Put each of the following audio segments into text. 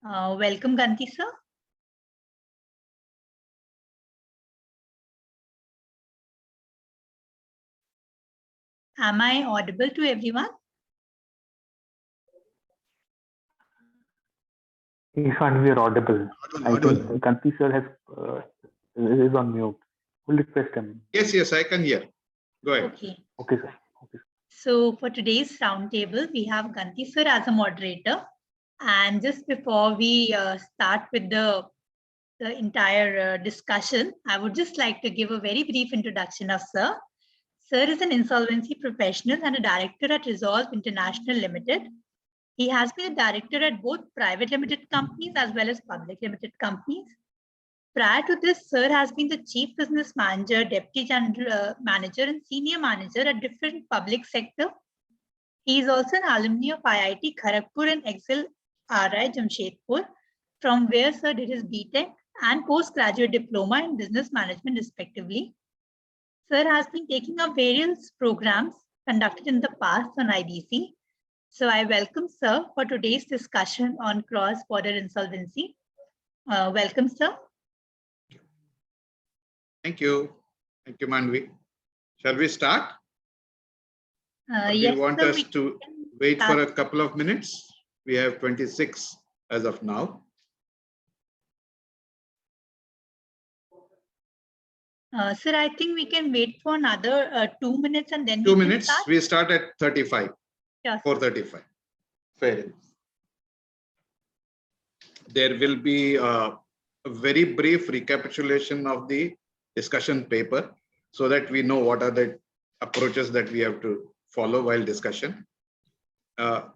Welcome, Ganti sir. Am I audible to everyone? Ishan, we are audible. I think Ganti sir is on mute. We'll request him. Yes, I can hear. Go ahead. Okay, sir. So for today's roundtable, we have Ganti sir as a moderator. And just before we start with the entire discussion, I would just like to give a very brief introduction of sir. Sir is an insolvency professional and a director at Resolve International Limited. He has been a director at both private limited companies as well as public limited companies. Prior to this, sir has been the chief business manager, deputy general manager, and senior manager at different public sector. He is also an alumni of IIT Kharagpur and Excel RI Jamshedpur, from where sir did his BTech and postgraduate diploma in business management respectively. Sir has been taking up various programs conducted in the past on IBC. So I welcome sir for today's discussion on cross-border insolvency. Welcome, sir. Thank you, Manvi. Shall we start? Yes, you want us to wait for a couple of minutes? We have 26 as of now. Sir, I think we can wait for another 2 minutes and then 2 minutes. We start at 35. Yes. 4:35. Fair enough. There will be a very brief recapitulation of the discussion paper so that we know what are the approaches that we have to follow while discussion.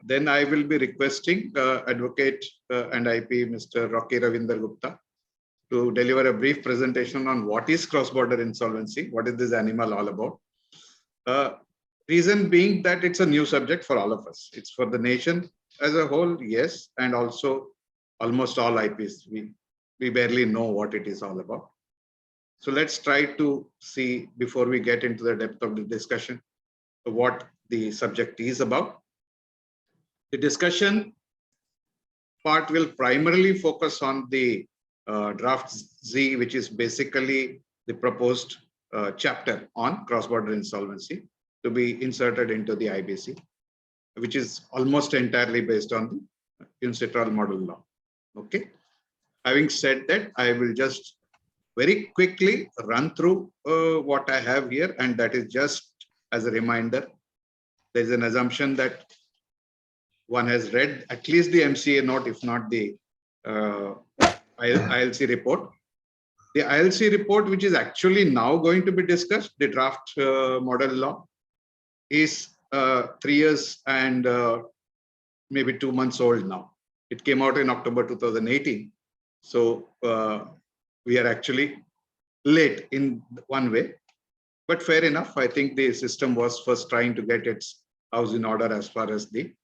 Then I will be requesting Advocate and IP Mr. Rocky Ravinder Gupta to deliver a brief presentation on what is cross-border insolvency, what is this animal all about. Reason being that it's a new subject for all of us. It's for the nation as a whole, yes, and also almost all IPs. We barely know what it is all about. So let's try to see, before we get into the depth of the discussion, what the subject is about. The discussion part will primarily focus on the draft Z, which is basically the proposed chapter on cross-border insolvency to be inserted into the IBC, which is almost entirely based on the UNCITRAL model law. Okay. Having said that, I will just very quickly run through what I have here, and that is just as a reminder. There is an assumption that one has read at least the MCA note, if not the ILC report. The ILC report, which is actually now going to be discussed, the draft model law, is 3 years and maybe 2 months old now. It came out in October 2018. So we are actually late in one way, but fair enough. I think the system was first trying to get its house in order as far as the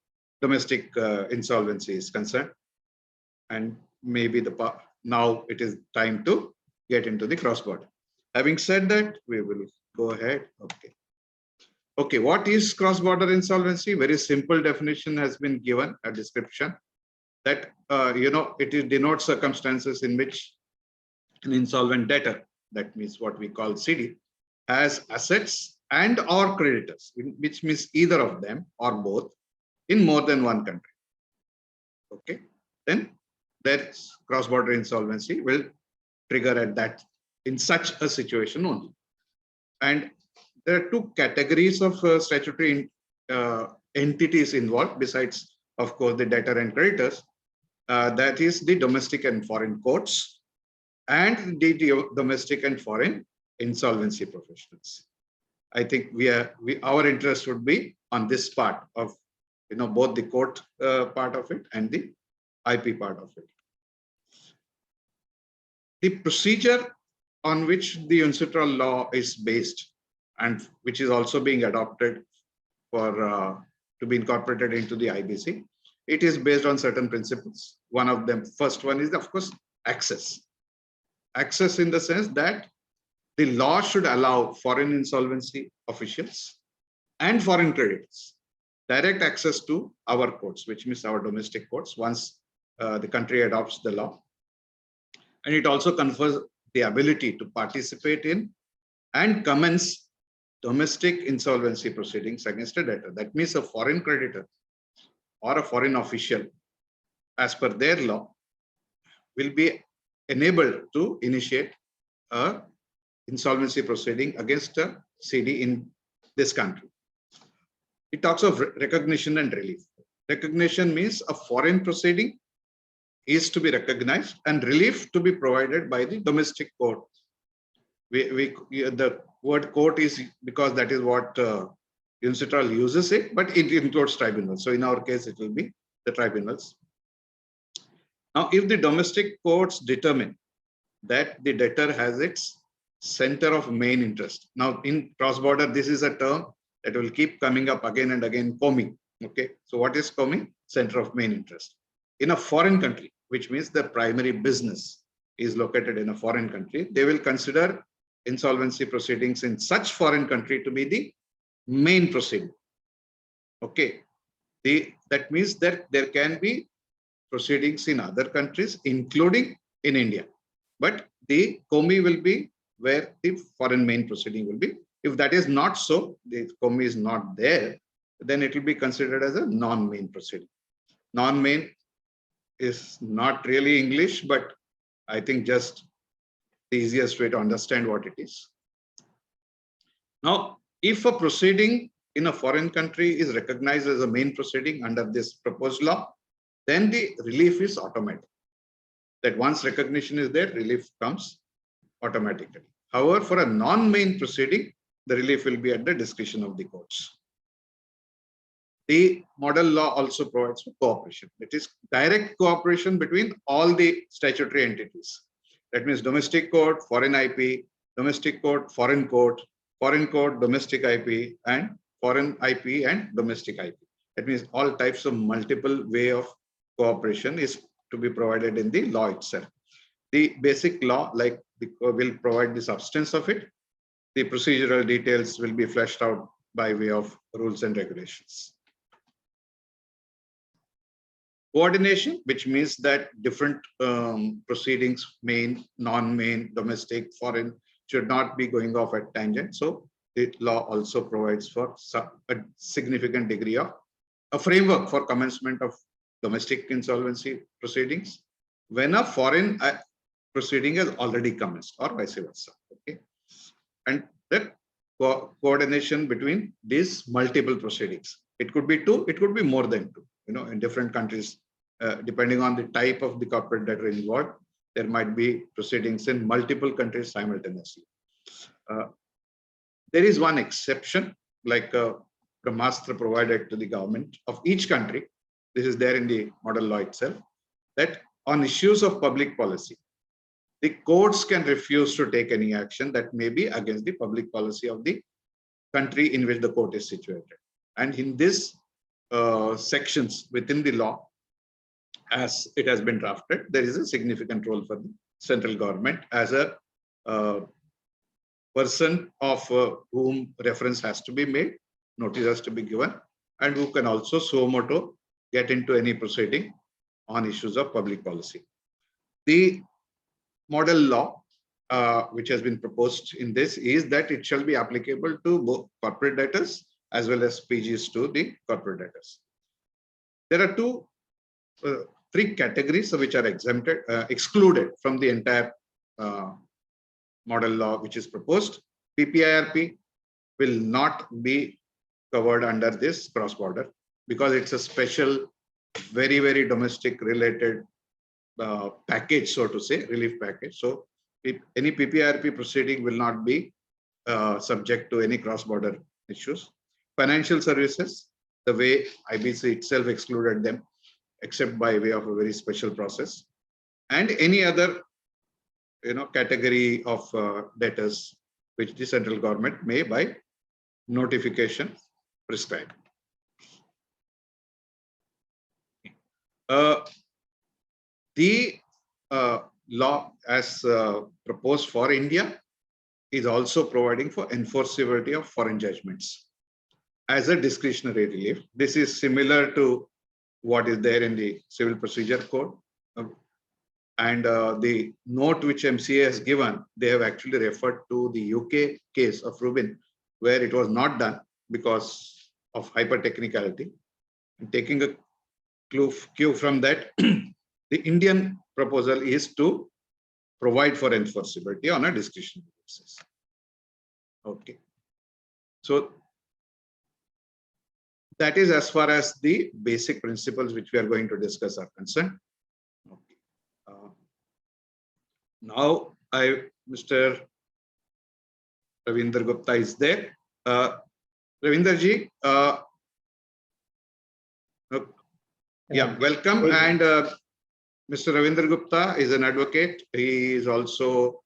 domestic insolvency is concerned. And maybe now it is time to get into the cross-border. Having said that, we will go ahead. Okay, what is cross-border insolvency? Very simple definition has been given, a description that, it denotes circumstances in which an insolvent debtor, that means what we call CD, has assets and or creditors, which means either of them or both in more than one country. Okay, then that cross-border insolvency will trigger at that, in such a situation only. And there are two categories of statutory entities involved, besides, of course, the debtor and creditors. That is the domestic and foreign courts and the domestic and foreign insolvency professionals. I think our interest would be on this part of, both the court part of it and the IP part of it. The procedure on which the UNCITRAL law is based, and which is also being adopted for to be incorporated into the IBC, it is based on certain principles. One of them, first one is, of course, access. Access in the sense that the law should allow foreign insolvency officials and foreign creditors direct access to our courts, which means our domestic courts, once the country adopts the law. And it also confers the ability to participate in and commence domestic insolvency proceedings against a debtor. That means a foreign creditor or a foreign official, as per their law, will be enabled to initiate a insolvency proceeding against a CD in this country. It talks of recognition and relief. Recognition means a foreign proceeding is to be recognized and relief to be provided by the domestic court. The word court is because that is what UNCITRAL uses it, but it includes tribunals. So in our case, it will be the tribunals. Now, if the domestic courts determine that the debtor has its center of main interest. Now, in cross-border, this is a term that will keep coming up again and again, COMI. Okay, so what is COMI? Center of main interest. In a foreign country, which means the primary business is located in a foreign country, they will consider insolvency proceedings in such foreign country to be the main proceeding. Okay, that means that there can be proceedings in other countries, including in India, but the COMI will be where the foreign main proceeding will be. If that is not so, the COMI is not there, then it will be considered as a non-main proceeding. Non-main is not really English, but I think just the easiest way to understand what it is. Now, if a proceeding in a foreign country is recognized as a main proceeding under this proposed law, then the relief is automatic. That once recognition is there, relief comes automatically. However, for a non-main proceeding, the relief will be at the discretion of the courts. The model law also provides for cooperation. It is direct cooperation between all the statutory entities. That means domestic court, foreign IP, domestic court, foreign court, domestic IP, and foreign IP and domestic IP. That means all types of multiple way of cooperation is to be provided in the law itself. The basic law will provide the substance of it. The procedural details will be fleshed out by way of rules and regulations. Coordination, which means that different proceedings, main, non-main, domestic, foreign, should not be going off at tangent. So the law also provides for a significant degree of a framework for commencement of domestic insolvency proceedings when a foreign proceeding has already commenced, or vice versa. Okay, and that coordination between these multiple proceedings. It could be two, it could be more than two. In different countries, depending on the type of the corporate debtor involved, there might be proceedings in multiple countries simultaneously. There is one exception, like Brahmastra provided to the government of each country. This is there in the model law itself, that on issues of public policy, the courts can refuse to take any action that may be against the public policy of the country in which the court is situated. And in this sections within the law, as it has been drafted, there is a significant role for the central government as a person of whom reference has to be made, notice has to be given, and who can also suo motu get into any proceeding on issues of public policy. The model law, which has been proposed in this, is that it shall be applicable to both corporate debtors as well as PGs to the corporate debtors. There are three categories which are excluded from the entire model law which is proposed. PPIRP will not be covered under this cross-border because it's a special, very, very domestic related package, so to say, relief package. So any PPIRP proceeding will not be subject to any cross-border issues. Financial services, the way IBC itself excluded them, except by way of a very special process, and any other category of debtors which the central government may by notification prescribe. The law as proposed for India is also providing for enforceability of foreign judgments as a discretionary relief. This is similar to what is there in the Civil Procedure Code. And the note which MCA has given, they have actually referred to the UK case of Rubin, where it was not done because of hyper technicality. And taking a cue from that, the Indian proposal is to provide for enforceability on a discretionary basis. Okay. So that is as far as the basic principles which we are going to discuss are concerned. Okay. Now, Mr. Ravinder Gupta is there. Ravinder ji, yeah, welcome. And Mr. Ravinder Gupta is an advocate. He is also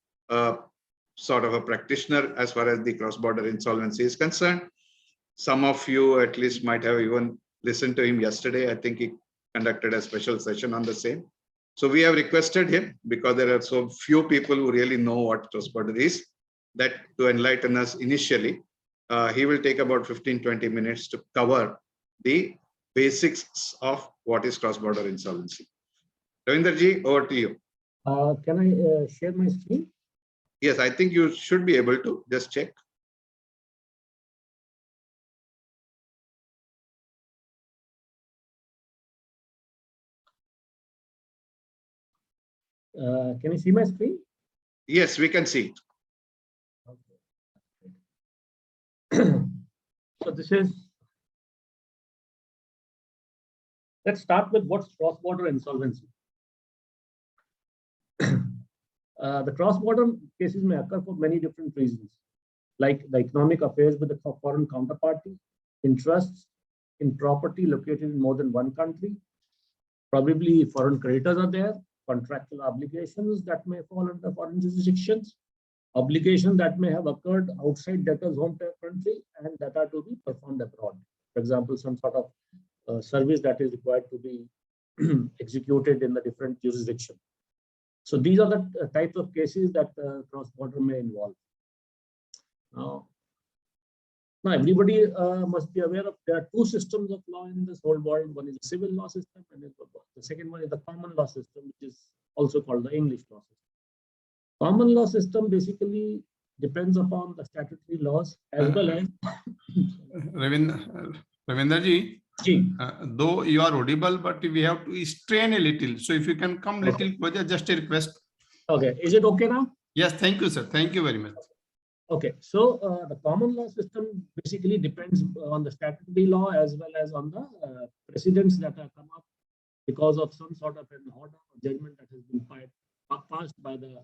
sort of a practitioner as far as the cross-border insolvency is concerned. Some of you at least might have even listened to him yesterday. I think he conducted a special session on the same. So we have requested him, because there are so few people who really know what cross-border is, that to enlighten us initially, he will take about 15-20 minutes to cover the basics of what is cross-border insolvency. Ravinder ji, over to you. Can I share my screen? Yes, I think you should be able to. Just check. Can you see my screen? Yes, we can see. Okay. So this is, let's start with what's cross-border insolvency. The cross-border cases may occur for many different reasons, like the economic affairs with a foreign counterparty, interests in property located in more than one country, probably foreign creditors are there, contractual obligations that may fall under foreign jurisdictions, obligations that may have occurred outside debtor's home country and that are to be performed abroad. For example, some sort of service that is required to be executed in the different jurisdiction. So these are the types of cases that cross-border may involve. Now everybody must be aware of there are two systems of law in this whole world. One is the civil law system, and the second one is the common law system, which is also called the English law system. Common law system basically depends upon the statutory laws as well as Ravinder ji, though you are audible, but we have to strain a little. So if you can come little closer, just a request. Okay, is it okay now? Yes, thank you, sir. Thank you very much. Okay, so the common law system basically depends on the statutory law as well as on the precedents that have come up because of some sort of an order or judgment that has been passed by the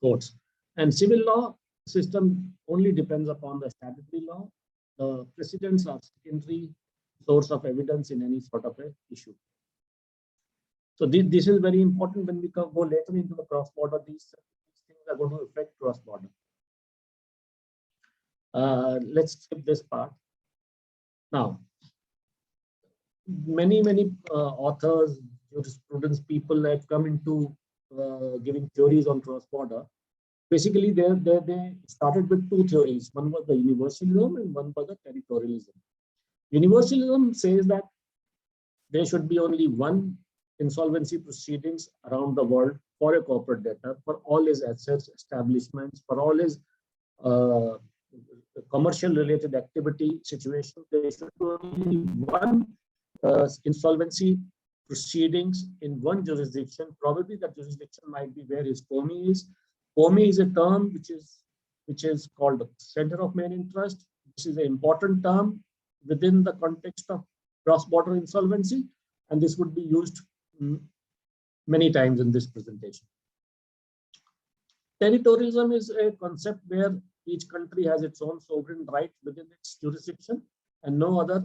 courts. And civil law system only depends upon the statutory law. The precedents are secondary source of evidence in any sort of a issue. So this is very important when we go later into the cross-border. These things are going to affect cross-border. Let's skip this part. Now, many authors, jurisprudence people have come into giving theories on cross-border. Basically, they started with two theories. One was the universalism and one was the territorialism. Universalism says that there should be only one insolvency proceedings around the world for a corporate debtor, for all his assets, establishments, for all his commercial related activity situation. There should be only one insolvency proceedings in one jurisdiction. Probably that jurisdiction might be where his POMI is. POMI is a term which is called the center of main interest. This is an important term within the context of cross-border insolvency, and this would be used many times in this presentation. Territorialism is a concept where each country has its own sovereign right within its jurisdiction, and no other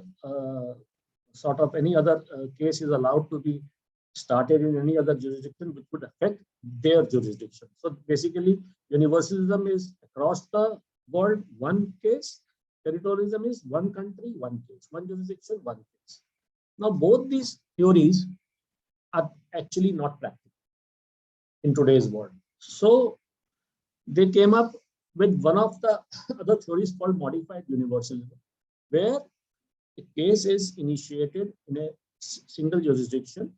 any other case is allowed to be started in any other jurisdiction which would affect their jurisdiction. So basically, universalism is across the world, one case. Territorialism is one country, one case, one jurisdiction, one case. Now, both these theories are actually not practical in today's world. So they came up with one of the other theories called modified universalism, where a case is initiated in a single jurisdiction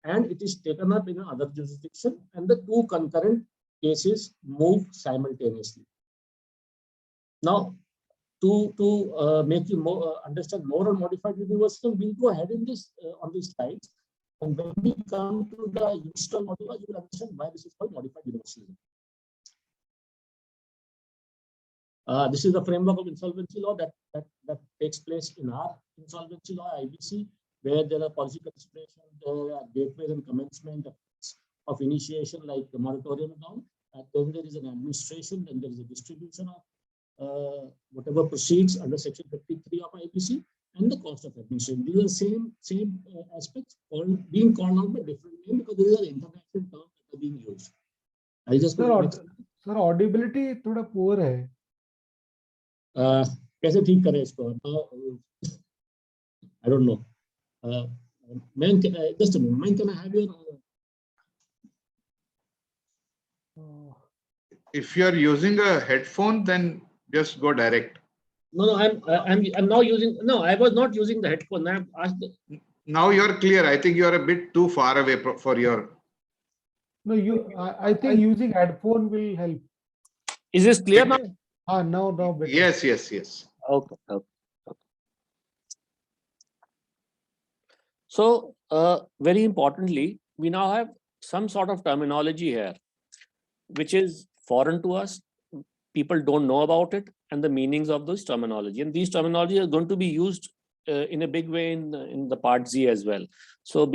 and it is taken up in another jurisdiction and the two concurrent cases move simultaneously. Now, to make you more understand more on modified universal, we'll go ahead in this on these slides. And when we come to the universal model law, you will understand why this is called modified universalism. This is the framework of insolvency law that takes place in our insolvency law, IBC, where there are policy considerations, there are gateways and commencement of initiation like the moratorium and all. Then there is an administration, then there is a distribution of whatever proceeds under section 53 of IBC and the cost of administration. These are same aspects being called out by different names because these are international terms that are being used. I just sir, audibility थोड़ा poor है. कैसे ठीक करें इसको? I don't know. Man, just a moment. Man, can I have your? If you are using a headphone, then just go direct. No, I'm now using. No, I was not using the headphone. I've asked. Now you're clear. I think you are a bit too far away for your. No, I think using headphone will help. Is this clear now? Now better. Yes. Okay. So, very importantly, we now have some sort of terminology here, which is foreign to us. People don't know about it and the meanings of this terminology. And these terminology are going to be used in a big way in the part Z as well. So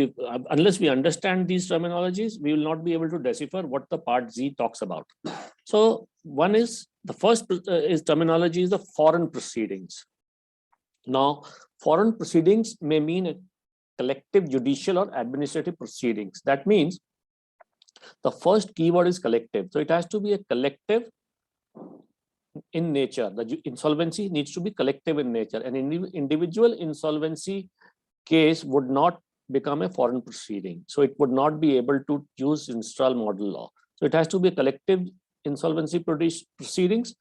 unless we understand these terminologies, we will not be able to decipher what the part Z talks about. So one is, the first is terminology is the foreign proceedings. Now, foreign proceedings may mean a collective judicial or administrative proceedings. That means the first keyword is collective. So it has to be a collective in nature. The insolvency needs to be collective in nature. An individual insolvency case would not become a foreign proceeding. So it would not be able to use Instral model law. So it has to be a collective insolvency proceedings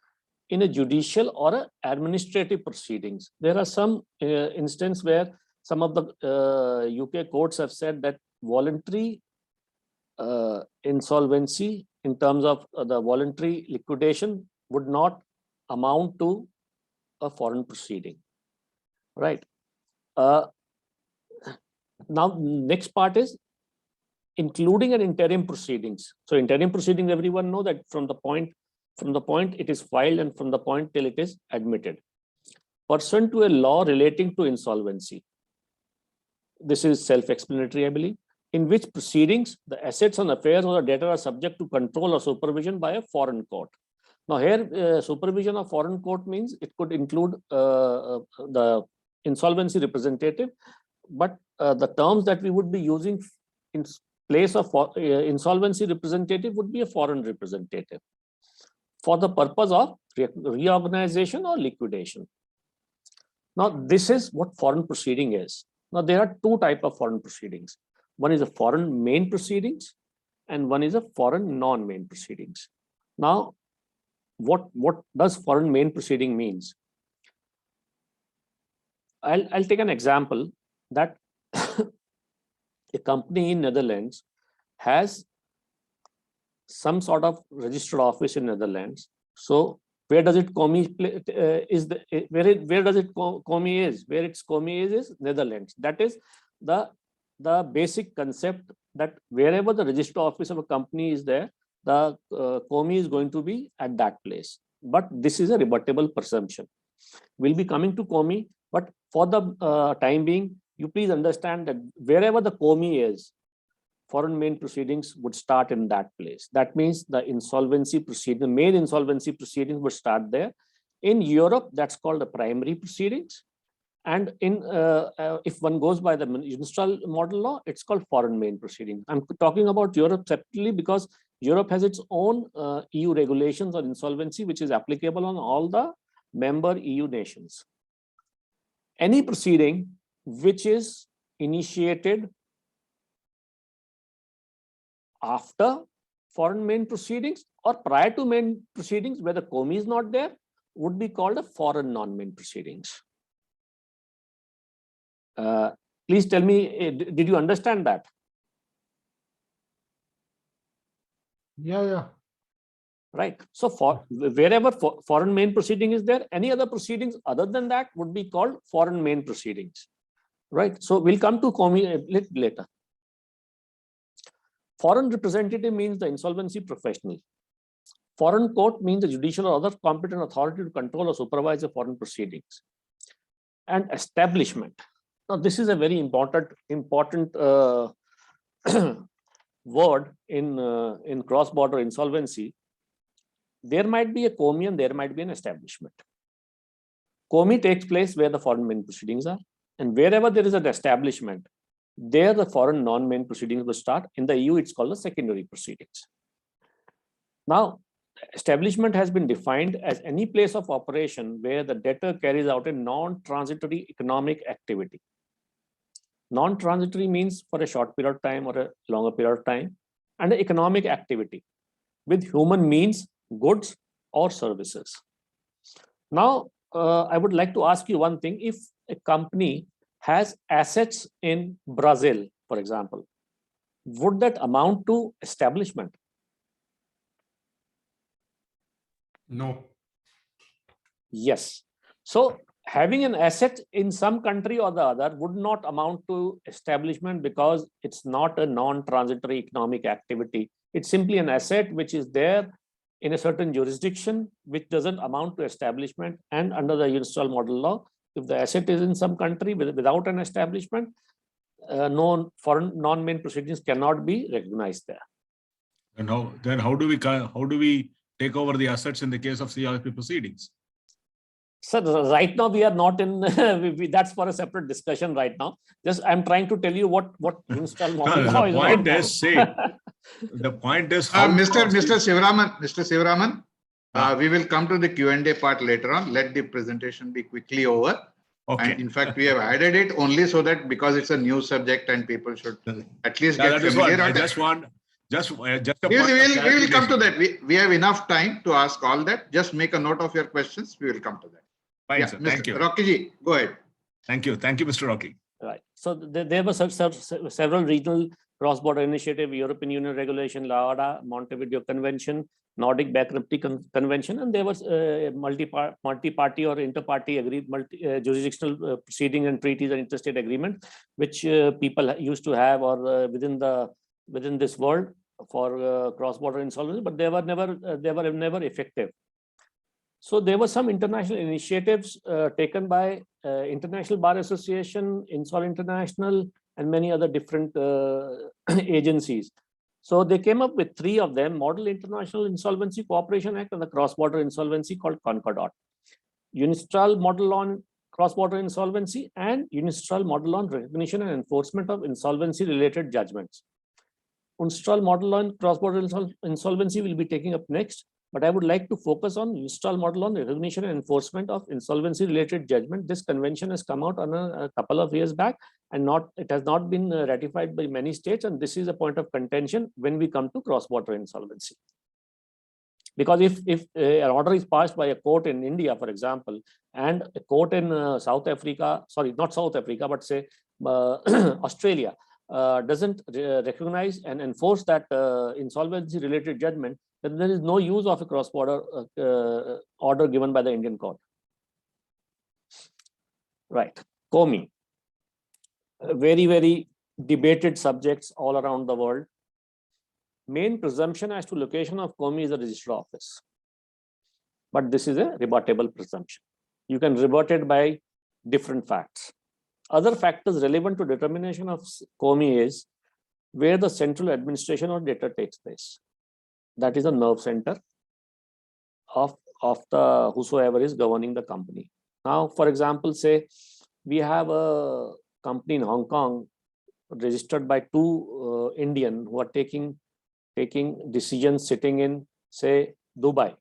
in a judicial or a administrative proceedings. There are some instances where some of the UK courts have said that voluntary insolvency in terms of the voluntary liquidation would not amount to a foreign proceeding, right? Now, next part is including an interim proceedings. So interim proceedings, everyone know that from the point it is filed and from the point till it is admitted. Pursuant to a law relating to insolvency. This is self-explanatory, I believe, in which proceedings the assets and affairs of the debtor are subject to control or supervision by a foreign court. Now here, supervision of foreign court means it could include the insolvency representative, but the terms that we would be using in place of insolvency representative would be a foreign representative for the purpose of reorganization or liquidation. Now, this is what foreign proceeding is. Now, there are two types of foreign proceedings. One is a foreign main proceedings and one is a foreign non-main proceedings. Now, what does foreign main proceeding means? I'll take an example that a company in Netherlands has some sort of registered office in Netherlands. So where does it where does it COMI is? Where its COMI is Netherlands. That is the basic concept that wherever the registered office of a company is there, the COMI is going to be at that place. But this is a rebuttable presumption. We'll be coming to COMI, but for the time being, you please understand that wherever the COMI is, foreign main proceedings would start in that place. That means the insolvency proceeding, the main insolvency proceedings would start there. In Europe, that's called the primary proceedings. And in if one goes by the Instral model law, it's called foreign main proceedings. I'm talking about Europe separately because Europe has its own EU regulations on insolvency, which is applicable on all the member EU nations. Any proceeding which is initiated after foreign main proceedings or prior to main proceedings where the COMI is not there would be called a foreign non-main proceedings. Please tell me, did you understand that? Yeah. Right. So wherever foreign main proceeding is there, any other proceedings other than that would be called foreign main proceedings. Right. So we'll come to COMI a little later. Foreign representative means the insolvency professional. Foreign court means the judicial or other competent authority to control or supervise the foreign proceedings. And establishment. Now, this is a very important word in cross-border insolvency. There might be a COMI and there might be an establishment. COMI takes place where the foreign main proceedings are, and wherever there is an establishment, there the foreign non-main proceedings will start. In the EU, it's called the secondary proceedings. Now, establishment has been defined as any place of operation where the debtor carries out a non-transitory economic activity. Non-transitory means for a short period of time or a longer period of time, and an economic activity with human means, goods or services. Now, I would like to ask you one thing. If a company has assets in Brazil, for example, would that amount to establishment? No. Yes. So having an asset in some country or the other would not amount to establishment because it's not a non-transitory economic activity. It's simply an asset which is there in a certain jurisdiction, which doesn't amount to establishment. And under the universal model law, if the asset is in some country without an establishment, no foreign non-main proceedings cannot be recognized there. And how do we take over the assets in the case of CRP proceedings? Sir, right now we are not in. That's for a separate discussion right now. Just I'm trying to tell you what universal model law is. The point is, Mr. Sivaraman, we will come to the Q&A part later on. Let the presentation be quickly over. Okay. And in fact, we have added it only so that because it's a new subject and people should at least get familiar. I just want. We will come to that. We have enough time to ask all that. Just make a note of your questions. We will come to that. Fine, sir. Thank you. Rocky ji, go ahead. Thank you, Mr. Rocky. Right. So there were several regional cross-border initiative, European Union regulation, LAODA, Montevideo Convention, Nordic Bankruptcy Convention, and there was multi-party or inter-party jurisdictional proceeding and treaties and interstate agreement, which people used to have or within this world for cross-border insolvency, but they were never effective. So there were some international initiatives taken by International Bar Association, Insol International, and many other different agencies. So they came up with three of them: Model International Insolvency Cooperation Act and the Cross-Border Insolvency called Concordat, UNISTRAL Model on Cross-Border Insolvency, and UNISTRAL Model on Recognition and Enforcement of Insolvency-related Judgments. UNISTRAL Model on Cross-Border Insolvency will be taking up next, but I would like to focus on UNISTRAL Model on Recognition and Enforcement of Insolvency-related Judgment. This convention has come out on a couple of years back, and it has not been ratified by many states, and this is a point of contention when we come to cross-border insolvency. Because if an order is passed by a court in India, for example, and a court in South Africa, sorry, not South Africa, but say Australia, doesn't recognize and enforce that insolvency related judgment, then there is no use of a cross-border order given by the Indian court. Right. COMI, very, very debated subjects all around the world. Main presumption as to location of COMI is the registrar office, but this is a rebuttable presumption. You can rebut it by different facts. Other factors relevant to determination of COMI is where the central administration or data takes place. That is a nerve center of the whosoever is governing the company. Now, for example, say we have a company in Hong Kong registered by two Indian who are taking decisions sitting in, say, Dubai,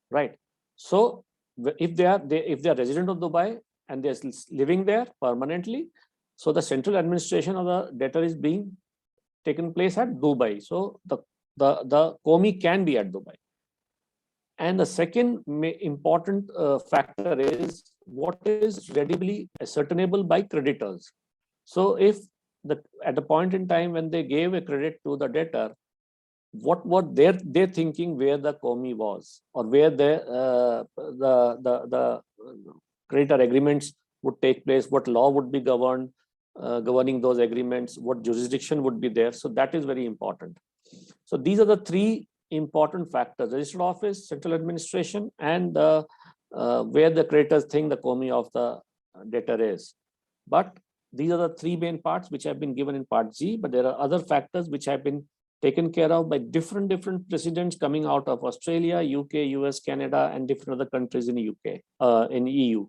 right? So if they are resident of Dubai and they're living there permanently, so the central administration of the debtor is being taken place at Dubai. So the COMI can be at Dubai. And the second important factor is what is readily ascertainable by creditors. So if at the point in time when they gave a credit to the debtor, what were they thinking where the COMI was, or where the creditor agreements would take place, what law would be governing those agreements, what jurisdiction would be there. So that is very important. So these are the three important factors: registered office, central administration, and where the creditors think the COMI of the debtor is. But these are the three main parts which have been given in part G, but there are other factors which have been taken care of by different precedents coming out of Australia, UK, US, Canada, and different other countries in in EU.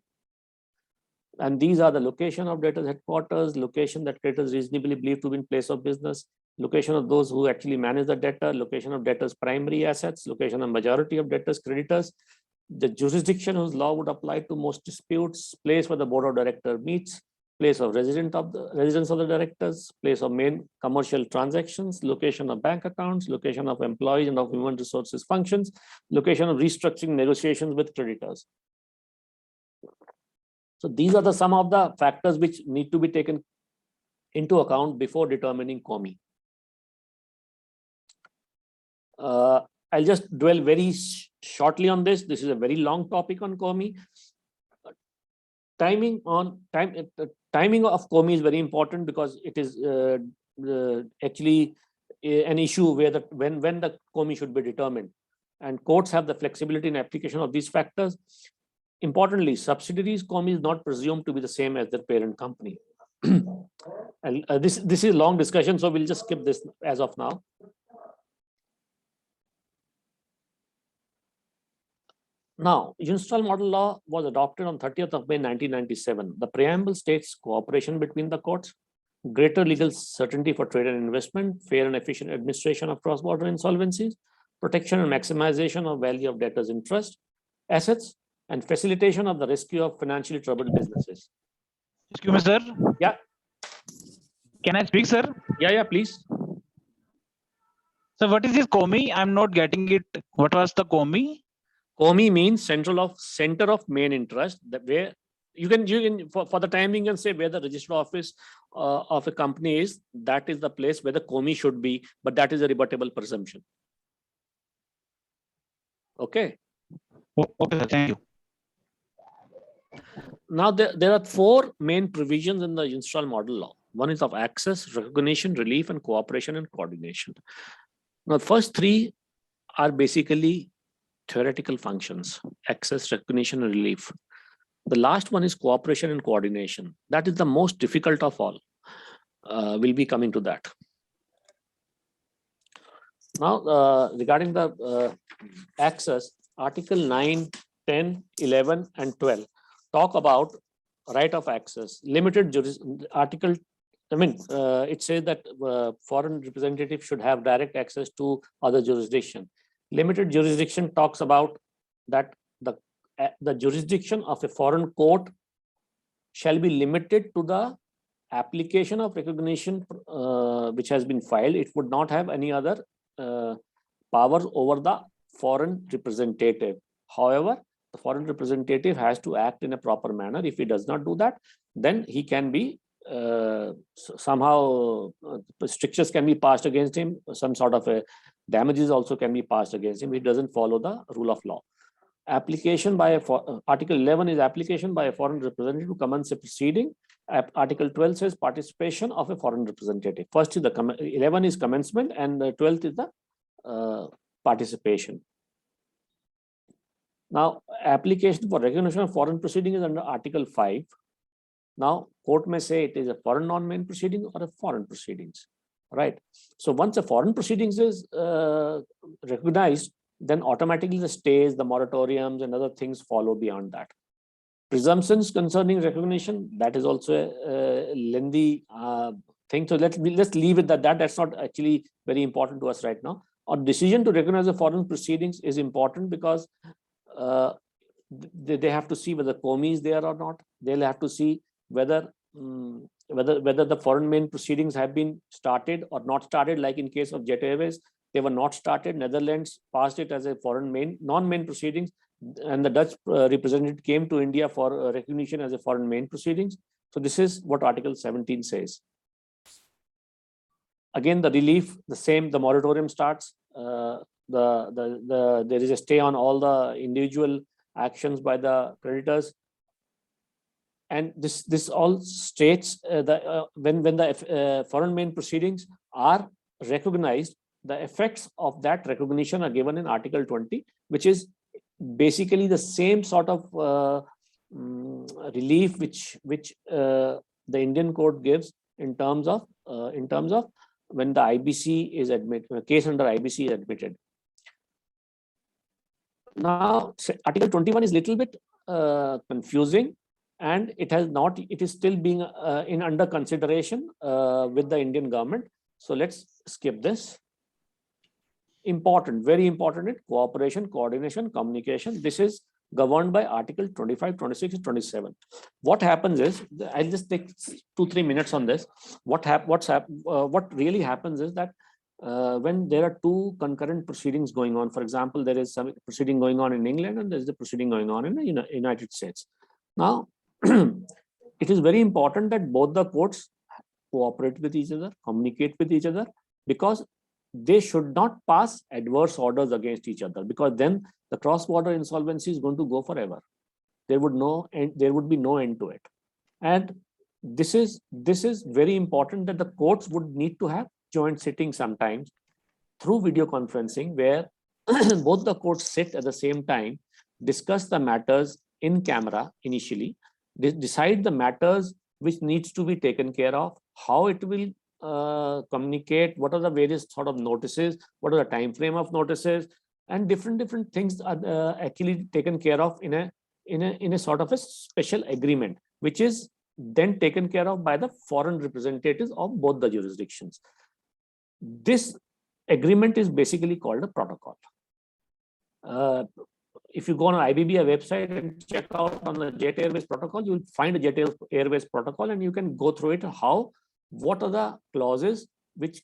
And these are the location of debtors' headquarters, location that creditors reasonably believe to be in place of business, location of those who actually manage the debtor, location of debtors' primary assets, location of majority of debtors' creditors, the jurisdiction whose law would apply to most disputes, place where the board of directors meets, place of residence of the directors, place of main commercial transactions, location of bank accounts, location of employees and of human resources functions, location of restructuring negotiations with creditors. So these are some of the factors which need to be taken into account before determining COMI. I'll just dwell very shortly on this. This is a very long topic on COMI. Timing of COMI is very important because it is actually an issue where when the COMI should be determined, and courts have the flexibility in application of these factors. Importantly, subsidiaries COMI is not presumed to be the same as their parent company. And this is a long discussion, so we'll just skip this as of now. Now, Universal Model Law was adopted on 30th of May 1997. The preamble states cooperation between the courts, greater legal certainty for trade and investment, fair and efficient administration of cross-border insolvencies, protection and maximization of value of debtors' interest, assets, and facilitation of the rescue of financially troubled businesses. Excuse me, sir. Yeah. Can I speak, sir? Yeah, please. So what is this COMI? I'm not getting it. What was the COMI? COMI means center of main interest, that where you can for the time being, you can say where the registered office of a company is, that is the place where the COMI should be, but that is a rebuttable presumption. Okay. Okay, thank you. Now there are four main provisions in the Universal Model Law. One is of access, recognition, relief, and cooperation and coordination. Now, the first three are basically theoretical functions: access, recognition, and relief. The last one is cooperation and coordination. That is the most difficult of all. We'll be coming to that. Now, regarding the access, Article 9, 10, 11, and 12 talk about right of access. Limited article, it says that foreign representative should have direct access to other jurisdiction. Limited jurisdiction talks about that the jurisdiction of a foreign court shall be limited to the application of recognition which has been filed. It would not have any other powers over the foreign representative. However, the foreign representative has to act in a proper manner. If he does not do that, then he can be somehow strictures can be passed against him. Some sort of a damages also can be passed against him. He doesn't follow the rule of law. Application by Article 11 is application by a foreign representative to commence a proceeding. Article 12 says participation of a foreign representative. First is 11 is commencement, and the 12th is the participation. Now, application for recognition of foreign proceeding is under Article 5. Now, court may say it is a foreign non-main proceeding or a foreign proceedings, right? So once a foreign proceedings is recognized, then automatically the stays, the moratoriums, and other things follow beyond that. Presumptions concerning recognition, that is also a lengthy thing. So let's leave it at that. That's not actually very important to us right now. Our decision to recognize the foreign proceedings is important because they have to see whether COMI is there or not. They'll have to see whether the foreign main proceedings have been started or not started. Like in case of Jet Airways, they were not started. Netherlands passed it as a foreign non-main proceedings, and the Dutch representative came to India for recognition as a foreign main proceedings. So this is what Article 17 says. Again, the relief, the same, the moratorium starts. There is a stay on all the individual actions by the creditors. And this all states when the foreign main proceedings are recognized, the effects of that recognition are given in Article 20, which is basically the same sort of relief which the Indian court gives in terms of when the IBC is admitted, a case under IBC is admitted. Now, Article 21 is a little bit confusing, and it is still being under consideration with the Indian government. So let's skip this. Important, very important, cooperation, coordination, communication. This is governed by Article 25, 26, and 27. What happens is, I'll just take 2-3 minutes on this. What really happens is that when there are two concurrent proceedings going on, for example, there is some proceeding going on in England and there's a proceeding going on in the United States. Now, it is very important that both the courts cooperate with each other, communicate with each other, because they should not pass adverse orders against each other, because then the cross-border insolvency is going to go forever. There would be no end to it. And this is very important, that the courts would need to have joint sittings sometimes through video conferencing, where both the courts sit at the same time, discuss the matters in camera initially, decide the matters which needs to be taken care of, how it will communicate, what are the various sort of notices, what are the time frame of notices, and different things are actually taken care of in a sort of a special agreement, which is then taken care of by the foreign representatives of both the jurisdictions. This agreement is basically called a protocol. If you go on IBBI website and check out on the Jet Airways protocol, you will find a Jet Airways protocol, and you can go through it, what are the clauses which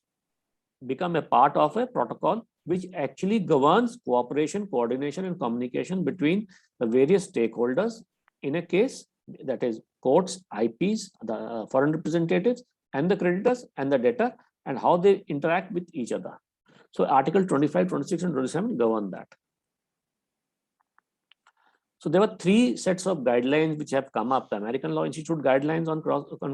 become a part of a protocol, which actually governs cooperation, coordination, and communication between the various stakeholders in a case, that is courts, IPs, the foreign representatives, and the creditors and the debtor, and how they interact with each other. So Article 25, 26, and 27 govern that. So there were 3 sets of guidelines which have come up: the American Law Institute guidelines on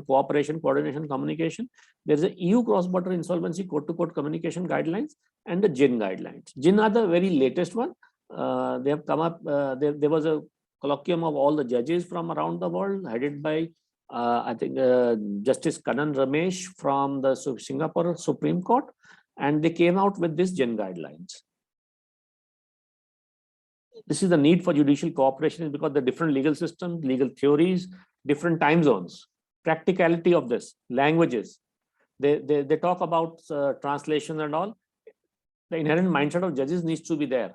cooperation, coordination, communication. There's a EU cross-border insolvency court-to-court communication guidelines, and the GIN guidelines. GIN are the very latest one. They have come up. There was a colloquium of all the judges from around the world, headed by I think Justice Kanan Ramesh from the Singapore Supreme Court, and they came out with this GIN guidelines. This is the need for judicial cooperation, is because the different legal systems, legal theories, different time zones, practicality of this, languages. They talk about translation and all. The inherent mindset of judges needs to be there.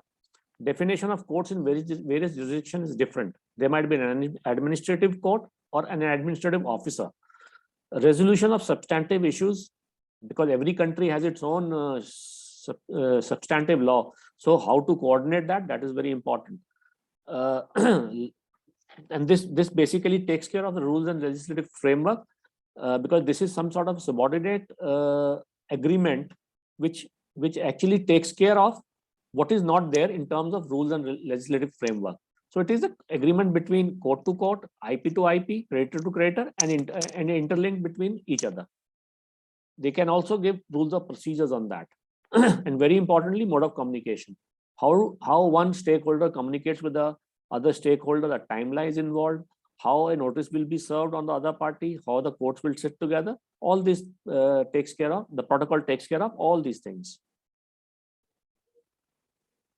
Definition of courts in various jurisdictions is different. There might be an administrative court or an administrative officer. Resolution of substantive issues, because every country has its own substantive law. So how to coordinate that is very important. And this basically takes care of the rules and legislative framework, because this is some sort of subordinate agreement which actually takes care of what is not there in terms of rules and legislative framework. So it is an agreement between court to court, IP to IP, creditor to creditor, and interlink between each other. They can also give rules of procedures on that. And very importantly, mode of communication. How one stakeholder communicates with the other stakeholder, the timelines involved, how a notice will be served on the other party, how the courts will sit together. All this takes care of, the protocol takes care of all these things.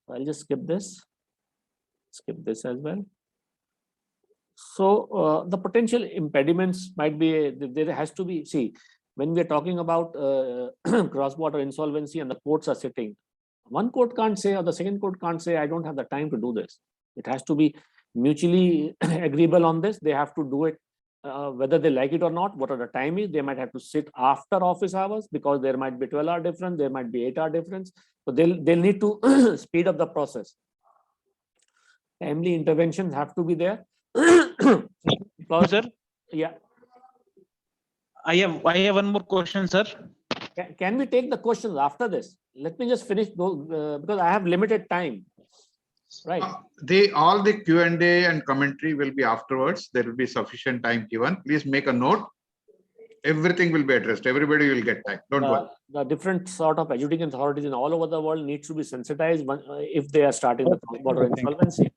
I'll just skip this as well. So the potential impediments might be, there has to be, see, when we are talking about cross-border insolvency and the courts are sitting, one court can't say, or the second court can't say, I don't have the time to do this. It has to be mutually agreeable on this. They have to do it whether they like it or not. What are the time is, they might have to sit after office hours, because there might be 12-hour difference, there might be 8-hour difference. So they'll need to speed up the process. Timely interventions have to be there. Because, Sir? Yeah. I have one more question, sir. Can we take the questions after this? Let me just finish those because I have limited time. Right. All the Q&A and commentary will be afterwards. There will be sufficient time given. Please make a note. Everything will be addressed. Everybody will get time. Don't worry. The different sort of adjudicating authorities in all over the world needs to be sensitized if they are starting the cross-border insolvency.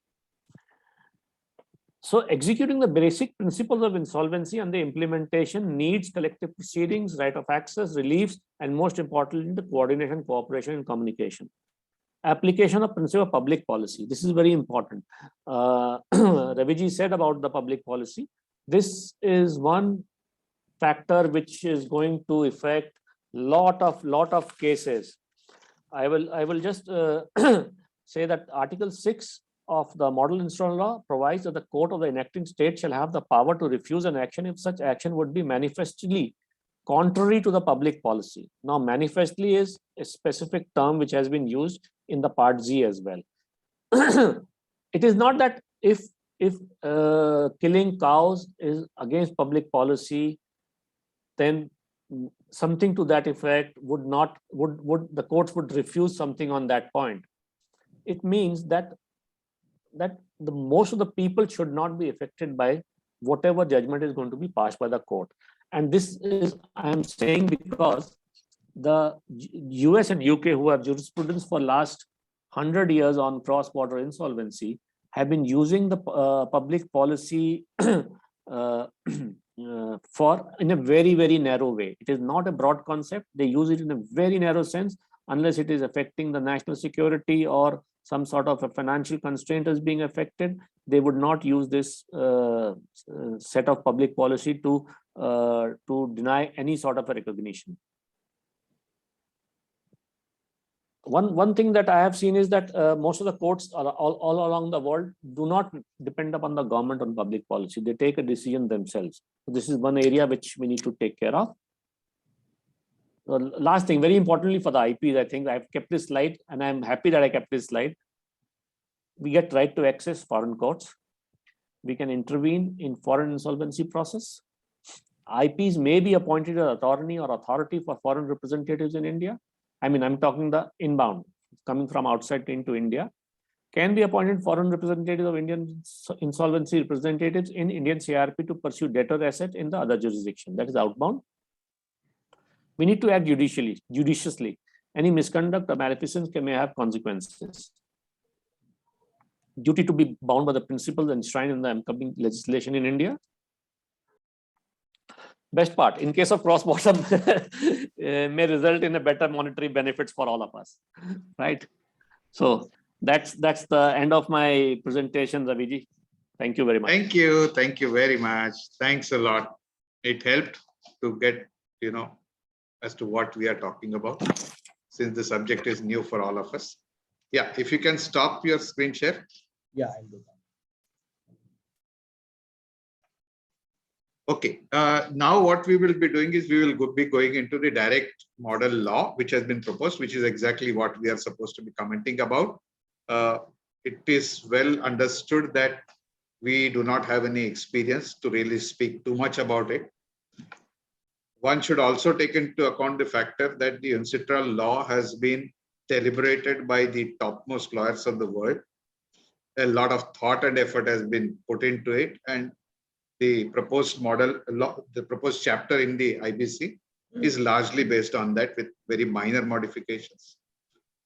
So executing the basic principles of insolvency and the implementation needs collective proceedings, right of access, reliefs, and most importantly, the coordination, cooperation, and communication. Application of principle of public policy. This is very important. Raviji said about the public policy. This is one factor which is going to affect lot of cases. I will just say that Article 6 of the Model Instrument Law provides that the court of the enacting state shall have the power to refuse an action if such action would be manifestly contrary to the public policy. Now, manifestly is a specific term which has been used in the Part Z as well. It is not that if killing cows is against public policy, then something to that effect would the courts would refuse something on that point. It means that the most of the people should not be affected by whatever judgment is going to be passed by the court. And this is, I am saying, because the US and UK, who have jurisprudence for last 100 years on cross-border insolvency, have been using the public policy for in a very, very narrow way. It is not a broad concept. They use it in a very narrow sense, unless it is affecting the national security or some sort of a financial constraint is being affected. They would not use this set of public policy to deny any sort of a recognition. One thing that I have seen is that most of the courts all along the world do not depend upon the government on public policy. They take a decision themselves. So this is one area which we need to take care of. Last thing, very importantly for the IPs, I think I've kept this slide and I'm happy that I kept this slide. We get right to access foreign courts. We can intervene in foreign insolvency process. IPs may be appointed as attorney or authority for foreign representatives in India. I mean, I'm talking the inbound, coming from outside into India. Can be appointed foreign representatives of Indian insolvency representatives in Indian CRP to pursue debtor asset in the other jurisdiction. That is outbound. We need to act judiciously. Any misconduct or maleficence may have consequences. Duty to be bound by the principles enshrined in the upcoming legislation in India. Best part, in case of cross-border, may result in a better monetary benefits for all of us, right? So that's the end of my presentation, Raviji. Thank you very much. Thank you very much. Thanks a lot. It helped to get, as to what we are talking about, since the subject is new for all of us. Yeah, if you can stop your screen share. Yeah, I'll do that. Okay, now what we will be doing is we will be going into the direct model law, which has been proposed, which is exactly what we are supposed to be commenting about. It is well understood that we do not have any experience to really speak too much about it. One should also take into account the factor that the UNCITRAL law has been deliberated by the topmost lawyers of the world. A lot of thought and effort has been put into it, and the proposed model law, the proposed chapter in the IBC is largely based on that with very minor modifications.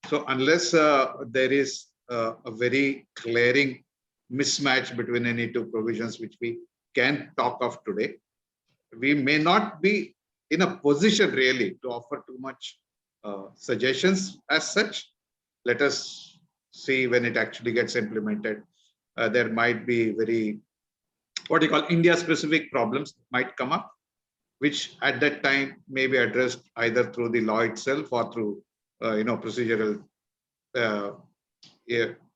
So unless there is a very glaring mismatch between any two provisions which we can talk of today, we may not be in a position really to offer too much suggestions as such. Let us see when it actually gets implemented. There might be very, what you call India-specific problems might come up, which at that time may be addressed either through the law itself or through procedural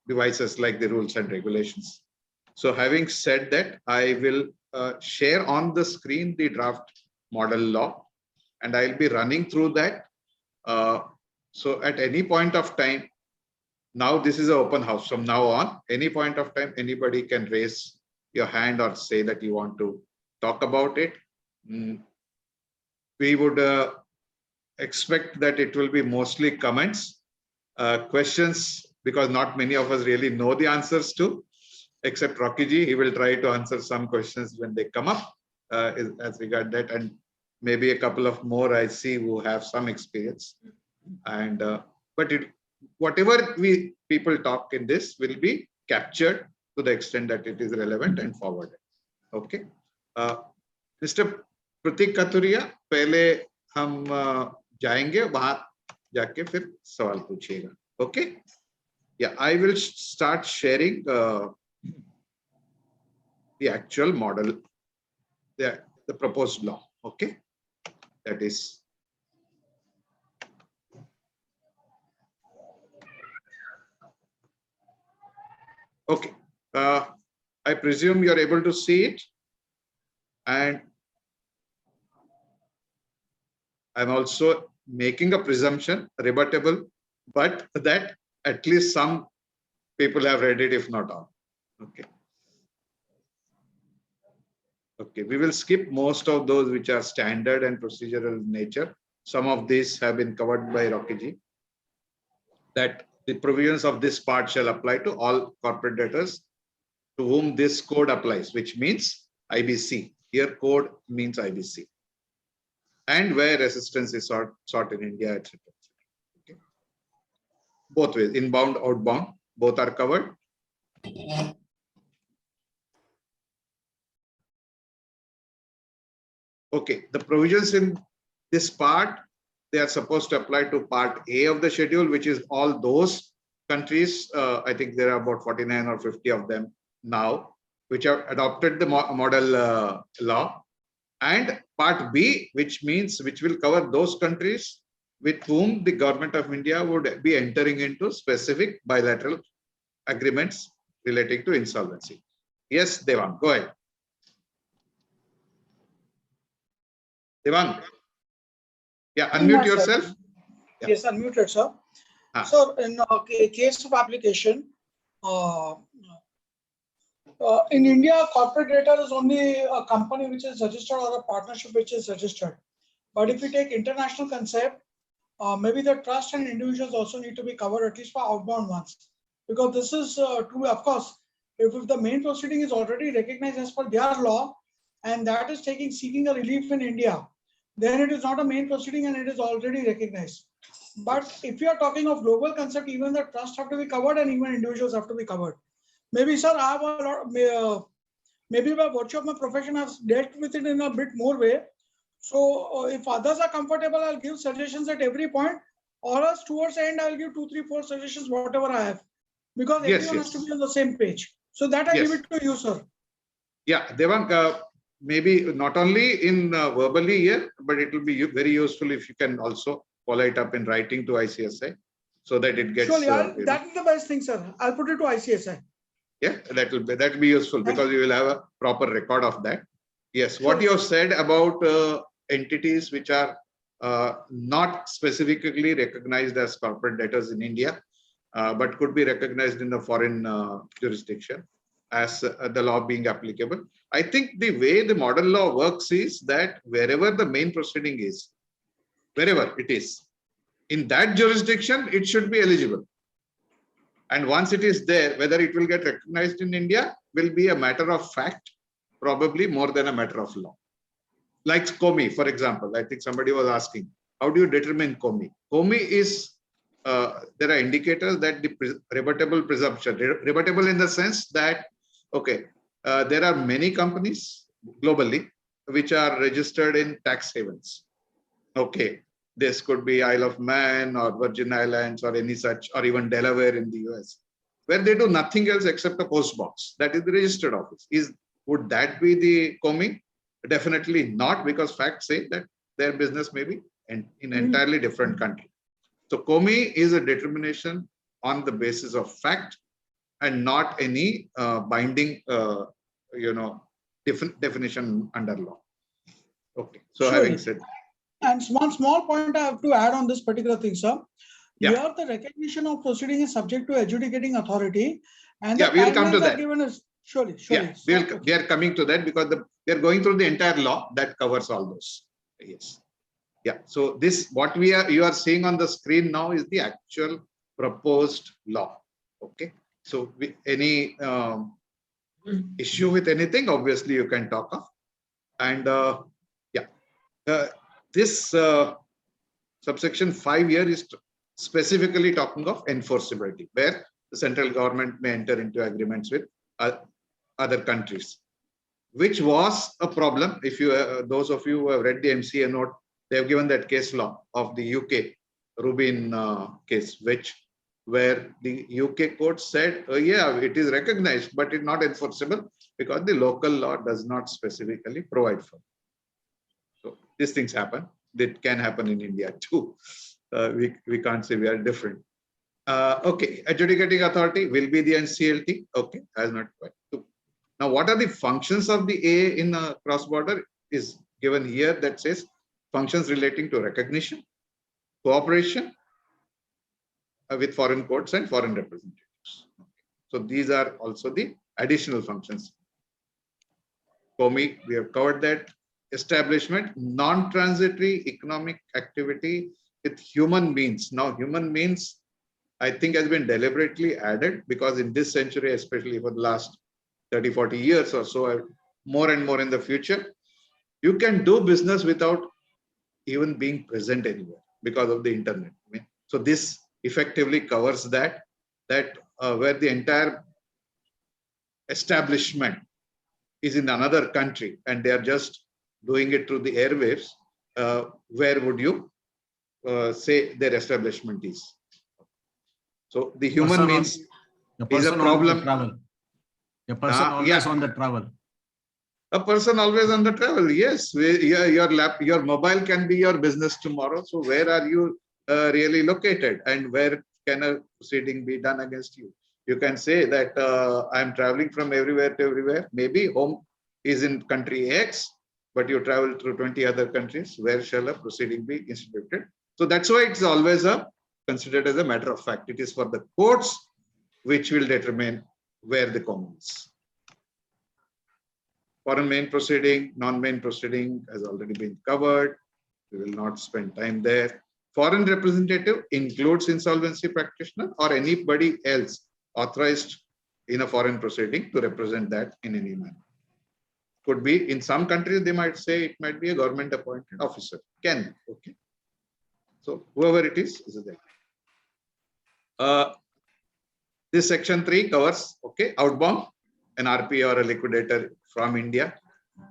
devices like the rules and regulations. So having said that, I will share on the screen the draft model law, and I'll be running through that. So at any point of time, now this is an open house. From now on, any point of time, anybody can raise your hand or say that you want to talk about it. we would expect that it will be mostly comments, questions, because not many of us really know the answers to, except Rocky ji. He will try to answer some questions when they come up as regard that, and maybe a couple of more I see who have some experience. And but whatever people talk in this will be captured to the extent that it is relevant and forwarded. Okay. Mr. Pratik Kathuria, पहले हम जाएंगे, वहां जाके फिर सवाल पूछिएगा. Okay. Yeah, I will start sharing the actual model, the proposed law. Okay. That is. Okay. I presume you are able to see it. And I'm also making a presumption, rebuttable, but that at least some people have read it, if not all. Okay. Okay, we will skip most of those which are standard and procedural in nature. Some of these have been covered by Rocky ji. That the provisions of this part shall apply to all corporate debtors to whom this code applies, which means IBC. Here code means IBC. And where assistance is sought in India, etc. Okay. Both ways, inbound, outbound, both are covered. Okay, the provisions in this part, they are supposed to apply to part A of the schedule, which is all those countries. I think there are about 49 or 50 of them now, which have adopted the model law. And part B, which will cover those countries with whom the government of India would be entering into specific bilateral agreements relating to insolvency. Yes, Devang, go ahead. Devang, yeah, unmute yourself. Yeah. Yes, unmuted, sir. So, in case of application, in India, corporate debtor is only a company which is registered or a partnership which is registered. But if we take international concept, maybe the trust and individuals also need to be covered, at least for outbound ones. Because this is true, of course, if the main proceeding is already recognized as per their law, and that is seeking a relief in India, then it is not a main proceeding and it is already recognized. But if you are talking of global concept, even the trust have to be covered and even individuals have to be covered. Maybe, sir, I have a lot, maybe by virtue of my profession, I've dealt with it in a bit more way. So if others are comfortable, I'll give suggestions at every point, or else towards the end, I'll give 2, 3, 4 suggestions, whatever I have, because everyone has to be on the same page. So that I give it to you, sir. Yeah, Devang, maybe not only in verbally here, but it will be very useful if you can also follow it up in writing to ICSI so that it gets. Surely, that is the best thing, sir. I'll put it to ICSI. Yeah, that will be useful because we will have a proper record of that. Yes, what you have said about entities which are not specifically recognized as corporate debtors in India, but could be recognized in the foreign jurisdiction as the law being applicable. I think the way the model law works is that wherever the main proceeding is, wherever it is, in that jurisdiction, it should be eligible. And once it is there, whether it will get recognized in India will be a matter of fact, probably more than a matter of law. Like COMI, for example, I think somebody was asking, how do you determine COMI? COMI is, there are indicators that the rebuttable presumption, rebuttable in the sense that, okay, there are many companies globally which are registered in tax havens. Okay, this could be Isle of Man or Virgin Islands or any such, or even Delaware in the US, where they do nothing else except a post box. That is the registered office. Would that be the COMI? Definitely not, because facts say that their business may be in an entirely different country. So COMI is a determination on the basis of fact and not any binding, definition under law. Okay. So having said. And one small point I have to add on this particular thing, sir. Yeah. Here, the recognition of proceeding is subject to adjudicating authority, and we will come to that. Given us, surely. Yeah, we are coming to that because they are going through the entire law that covers all those. Yes. Yeah. So this, what you are seeing on the screen now is the actual proposed law. Okay. So any issue with anything, obviously you can talk of. And this subsection 5 here is specifically talking of enforceability, where the central government may enter into agreements with other countries, which was a problem. If you, those of you who have read the MCA note, they have given that case law of the UK Rubin case, where the UK court said, yeah, it is recognized, but it's not enforceable because the local law does not specifically provide for it. So these things happen. That can happen in India too. We can't say we are different. Okay, adjudicating authority will be the NCLT. Okay, as not quite. Now, what are the functions of the AA in cross-border is given here, that says functions relating to recognition, cooperation with foreign courts and foreign representatives. Okay. So these are also the additional functions. COMI, we have covered that. Establishment, non-transitory economic activity with human means. Now, human means, I think, has been deliberately added because in this century, especially for the last 30, 40 years or so, more and more in the future, you can do business without even being present anywhere because of the internet. So this effectively covers that where the entire establishment is in another country and they are just doing it through the airwaves, where would you say their establishment is? So the human means is a problem. A person always on the travel. A person always on the travel. Yes, your mobile can be your business tomorrow. So where are you really located, and where can a proceeding be done against you? You can say that I'm traveling from everywhere to everywhere. Maybe home is in country X, but you travel through 20 other countries. Where shall a proceeding be instituted? So that's why it's always considered as a matter of fact. It is for the courts which will determine where the common is. Foreign main proceeding, non-main proceeding has already been covered. We will not spend time there. Foreign representative includes insolvency practitioner or anybody else authorized in a foreign proceeding to represent that in any manner. Could be in some countries, they might say it might be a government appointed officer. Can, okay. So whoever it is there. This section 3 covers, okay, outbound, an RP or a liquidator from India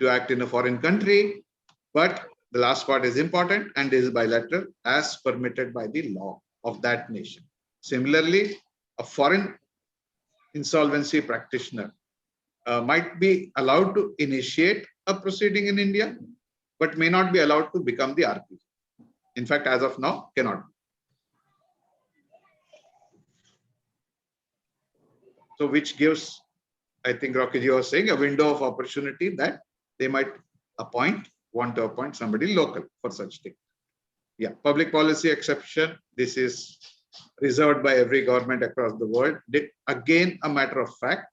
to act in a foreign country. But the last part is important and is bilateral as permitted by the law of that nation. Similarly, a foreign insolvency practitioner might be allowed to initiate a proceeding in India, but may not be allowed to become the RP. In fact, as of now, cannot. So which gives, I think Rocky was saying, a window of opportunity that they might want to appoint somebody local for such thing. Yeah, public policy exception. This is reserved by every government across the world. Again, a matter of fact.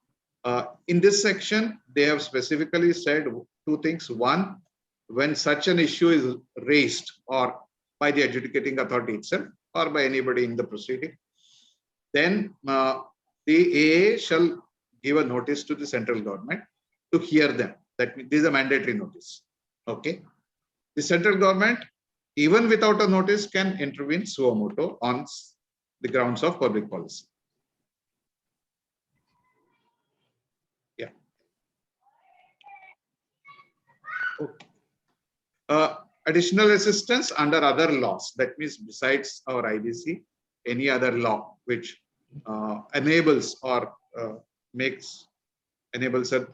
In this section, they have specifically said two things. One, when such an issue is raised or by the adjudicating authority itself or by anybody in the proceeding, then the AA shall give a notice to the central government to hear them. That means this is a mandatory notice. Okay. The central government, even without a notice, can intervene suo motu on the grounds of public policy. Yeah. Okay. Additional assistance under other laws. That means besides our IBC, any other law which enables or enables a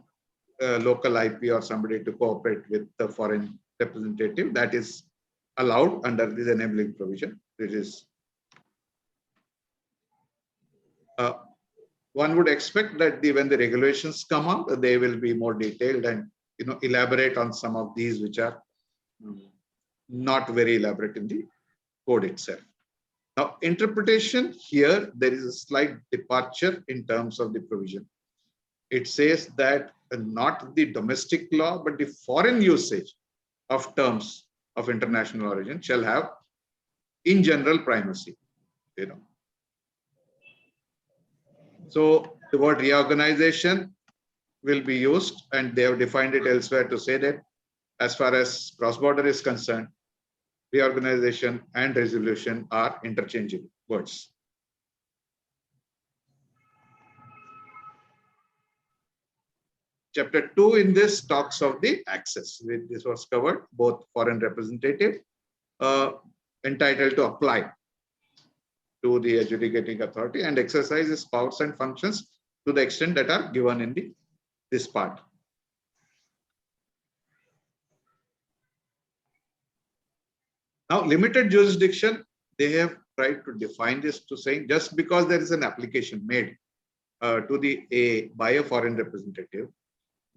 local IP or somebody to cooperate with the foreign representative, that is allowed under this enabling provision. It is one would expect that when the regulations come out, they will be more detailed and elaborate on some of these which are not very elaborate in the code itself. Now, interpretation here, there is a slight departure in terms of the provision. It says that not the domestic law, but the foreign usage of terms of international origin shall have in general primacy, you know. So the word reorganization will be used, and they have defined it elsewhere to say that as far as cross-border is concerned, reorganization and resolution are interchangeable words. Chapter 2 in this talks of the access. This was covered, both foreign representative entitled to apply to the adjudicating authority and exercise its powers and functions to the extent that are given in this part. Now, limited jurisdiction, they have tried to define this to saying just because there is an application made by a foreign representative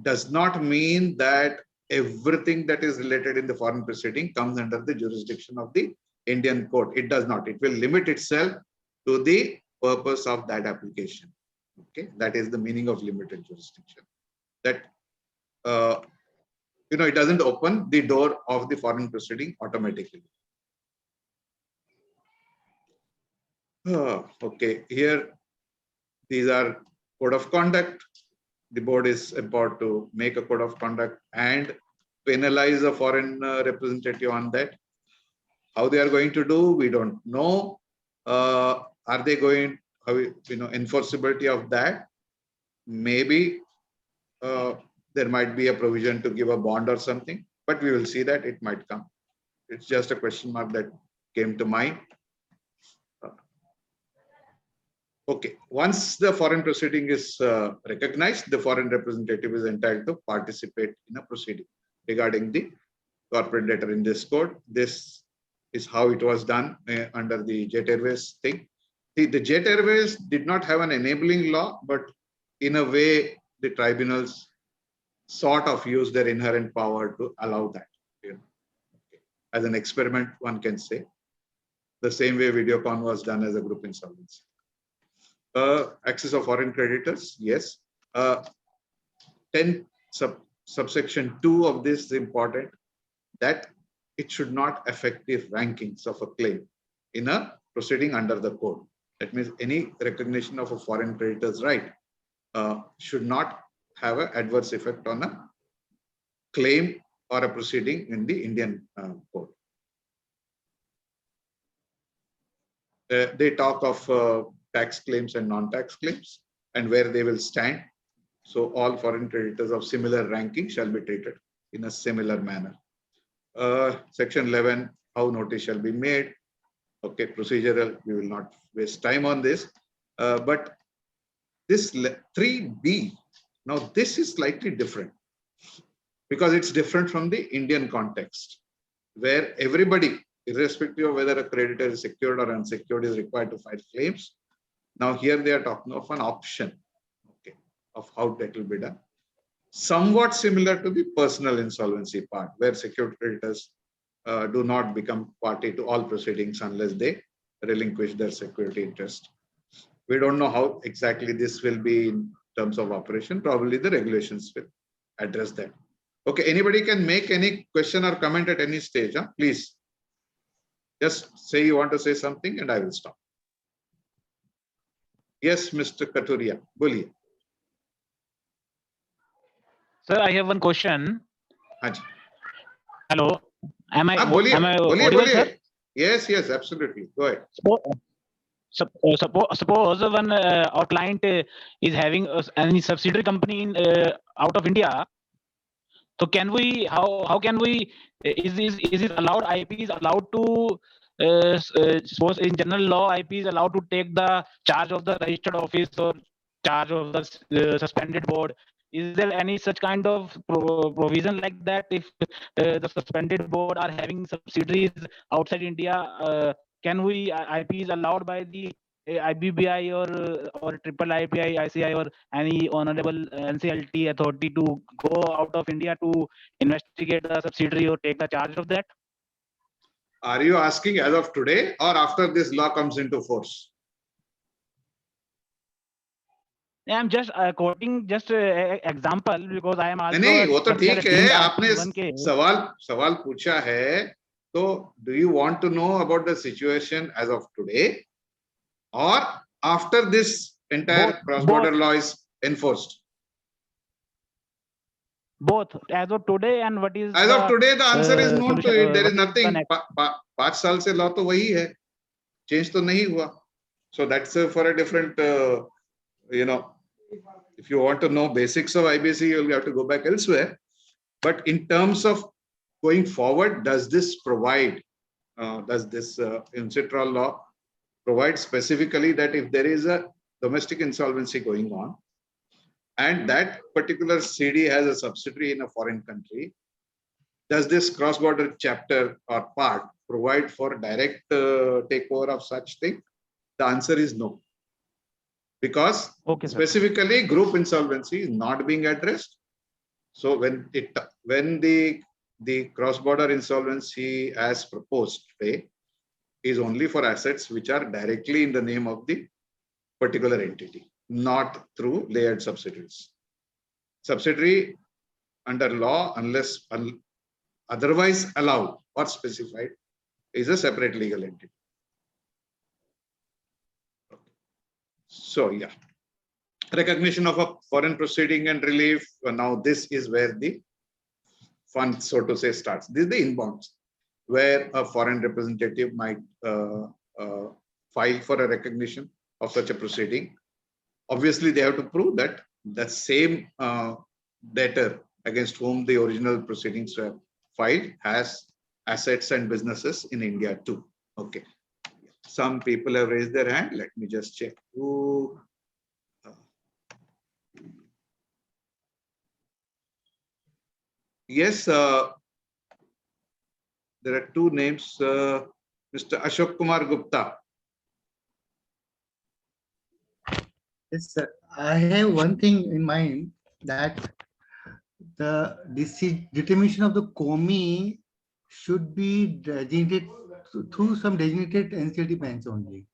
does not mean that everything that is related in the foreign proceeding comes under the jurisdiction of the Indian court. It does not. It will limit itself to the purpose of that application. Okay, that is the meaning of limited jurisdiction. That it doesn't open the door of the foreign proceeding automatically. Okay, here these are code of conduct. The board is about to make a code of conduct and penalize a foreign representative on that. How they are going to do, we don't know. Are they going, enforceability of that? Maybe there might be a provision to give a bond or something, but we will see that it might come. It's just a question mark that came to mind. Okay, once the foreign proceeding is recognized, the foreign representative is entitled to participate in a proceeding regarding the corporate debtor in this code. This is how it was done under the Jet Airways thing. The Jet Airways did not have an enabling law, but in a way, the tribunals sort of used their inherent power to allow that. As an experiment, one can say. The same way Videocon was done as a group insolvency. Access of foreign creditors, yes. 10 subsection 2 of this is important, that it should not affect the rankings of a claim in a proceeding under the code. That means any recognition of a foreign creditor's right should not have an adverse effect on a claim or a proceeding in the Indian code. They talk of tax claims and non-tax claims and where they will stand. So all foreign creditors of similar ranking shall be treated in a similar manner. Section 11, how notice shall be made. Okay, procedural, we will not waste time on this. But this 3B, now this is slightly different because it's different from the Indian context where everybody, irrespective of whether a creditor is secured or unsecured, is required to file claims. Now here they are talking of an option, okay, of how that will be done. Somewhat similar to the personal insolvency part, where secured creditors do not become party to all proceedings unless they relinquish their security interest. We don't know how exactly this will be in terms of operation. Probably the regulations will address that. Okay, anybody can make any question or comment at any stage, huh? Please. Just say you want to say something and I will stop. Yes, Mr. Katuria, boliye. Sir, I have one question. Haan ji. Hello. Am I Boliye, audible, sir? Yes, absolutely. Go ahead. Suppose when our client is having any subsidiary company in, out of India, so can we, how can we, is it allowed, IP is allowed to, suppose in general law, IP is allowed to take the charge of the registered office or charge of the suspended board. Is there any such kind of provision like that if the suspended board are having subsidiaries outside India? Can we, IP is allowed by the IBBI or triple IPI, ICI or any honorable NCLT authority to go out of India to investigate the subsidiary or take the charge of that? Are you asking as of today or after this law comes into force? I'm just quoting just example because I am also. नहीं वो तो ठीक है, आपने सवाल पूछा है So do you want to know about the situation as of today or after this entire cross-border law is enforced? Both as of today and what is As of today, the answer is no to it. There is what is the nothing. next? 5 साल से law तो वही है. Change तो नहीं हुआ. So that's for a different, if you want to know basics of IBC, you'll have to go back elsewhere. But in terms of going forward, does this provide, does this UNCITRAL law provide specifically that if there is a domestic insolvency going on, and that particular CD has a subsidiary in a foreign country, does this cross-border chapter or part provide for direct takeover of such thing? The answer is no. Because specifically group insolvency is not being addressed. So when the cross-border insolvency as proposed today is only for assets which are directly in the name of the particular entity, not through layered subsidiaries. Subsidiary under law, unless otherwise allowed or specified, is a separate legal entity. So yeah, recognition of a foreign proceeding and relief. Now this is where the fun, so to say, starts. This is the inbounds, where a foreign representative might file for a recognition of such a proceeding. Obviously, they have to prove that the same debtor against whom the original proceedings were filed has assets and businesses in India too. Okay. Some people have raised their hand. Let me just check who. Yes, there are two names. Mr. Ashok Kumar Gupta. Yes, sir. I have one thing in mind, that the determination of the COMI should be designated through some designated NCLT bench only.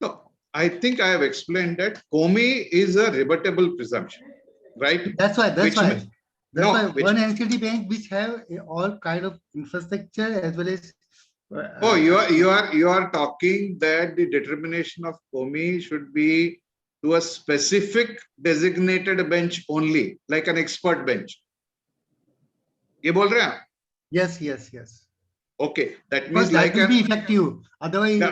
No, I think I have explained that COMI is a rebuttable presumption, right? That's why. One NCLT bench which have all kind of infrastructure as well as. Oh, you are talking that the determination of COMI should be to a specific designated bench only, like an expert bench. ये बोल रहे हैं आप? Yes. Okay, that means that like will be effective. Otherwise,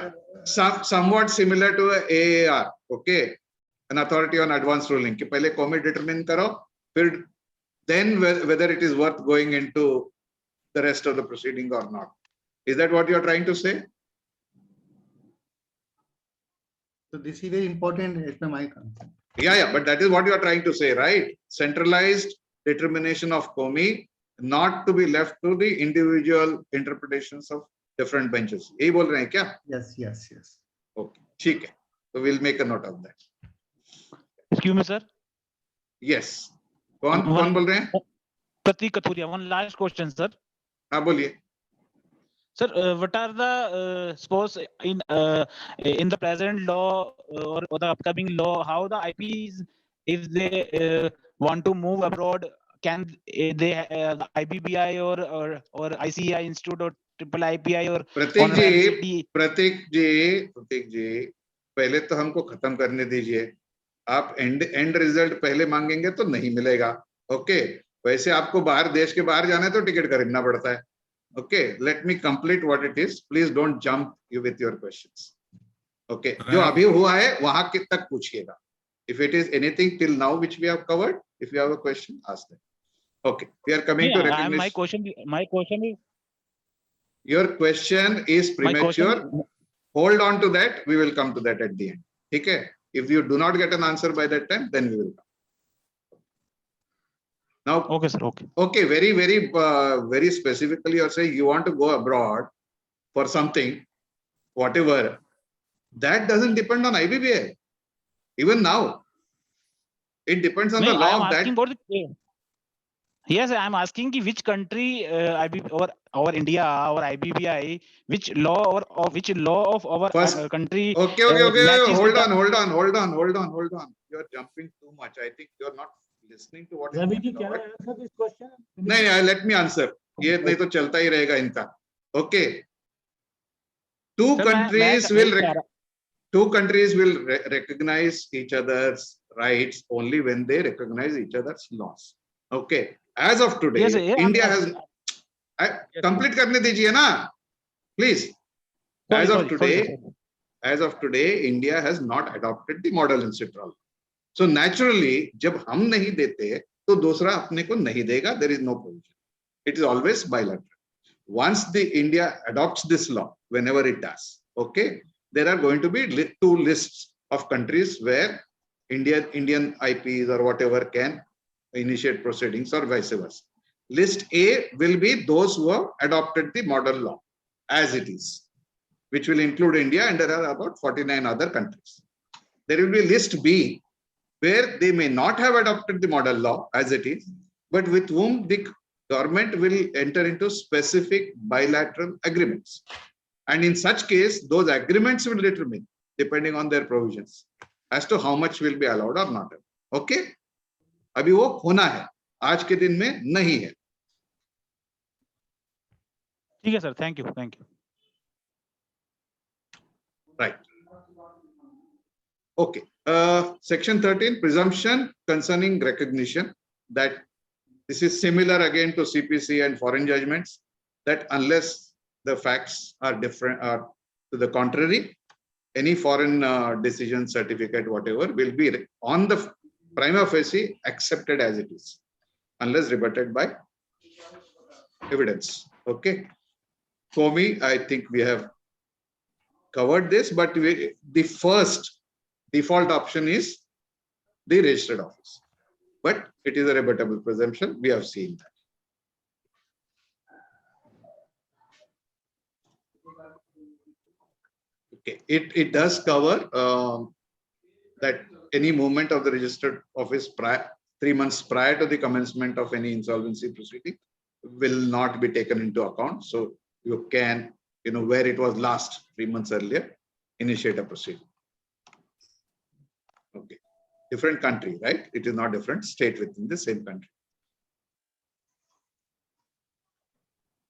somewhat similar to a AAR. Okay, an authority on advance ruling. कि पहले COMI determine करो, फिर then whether it is worth going into the rest of the proceeding or not. Is that what you are trying to say? So this is very important as per my concern. Yeah, but that is what you are trying to say, right? Centralized determination of COMI, not to be left to the individual interpretations of different benches. यही बोल रहे हैं क्या? Yes. Okay, ठीक है. So we'll make a note of that. Excuse me, sir. Yes. कौन बोल रहे हैं? Pratik Kathuria. One last question, sir. हाँ बोलिए. Sir, what are the suppose in the present law or the upcoming law, how the IPs, if they want to move abroad, can they the IBBI or ICI Institute or Triple IPI or प्रतीक जी पहले तो हमको खत्म करने दीजिए. आप and result पहले मांगेंगे तो नहीं मिलेगा. ओके, वैसे आपको बाहर देश के बाहर जाना है तो टिकट खरीदना पड़ता है. Okay, let me complete what it is. Please don't jump with your questions. Okay, जो अभी हुआ है वहां तक पूछिएगा. If it is anything till now which we have covered, if you have a question, ask them. Okay, we are coming to recognition. My question is. Your question is premature. Hold on to that. We will come to that at the end. Okay. If you do not get an answer by that time, then we will come. Now, okay, sir. Okay. Very specifically, you're saying you want to go abroad for something, whatever. That doesn't depend on IBBI. Even now, it depends on the law of that. Yes, I am asking which country, or India or IBBI, which law or which law of our country. Okay. Hold on. You are jumping too much. I think listening to what is Ravi being ji, can I covered. answer this question? नहीं, let me answer. ये नहीं तो चलता ही रहेगा इनका. Okay. Two Sir, countries मैं will कह रहा- two countries will recognize each other's rights only when they recognize each other's laws. Okay. As of today, Yes, yeah, India I'm- has complete करने दीजिए ना, please. Sorry, As of sorry, today, sorry. as of today, India has not adopted the model institutional law. So naturally, जब हम नहीं देते, तो दूसरा अपने को नहीं देगा. There is no provision. It is always bilateral. Once the India adopts this law, whenever it does, okay, there are going to be two lists of countries where Indian IPs or whatever can initiate proceedings or vice versa. List A will be those who have adopted the model law as it is, which will include India, and there are about 49 other countries. There will be list B, where they may not have adopted the model law as it is, but with whom the government will enter into specific bilateral agreements. And in such case, those agreements will determine, depending on their provisions, as to how much will be allowed or not. Okay? अभी वो होना है, आज के दिन में नहीं है. ठीक है sir, thank you, thank you. Right. Okay. Section 13, presumption concerning recognition, that this is similar again to CPC and foreign judgments, that unless the facts are different or to the contrary, any foreign decision, certificate, whatever, will be on the prima facie accepted as it is, unless rebutted by evidence. Okay. Komi, I think we have covered this, but the first default option is the registered office. But it is a rebuttable presumption. We have seen that. Okay, it does cover that any movement of the registered office 3 months prior to the commencement of any insolvency proceeding will not be taken into account. So you can, where it was last 3 months earlier, initiate a proceeding. Okay, different country, right? It is not different state within the same country.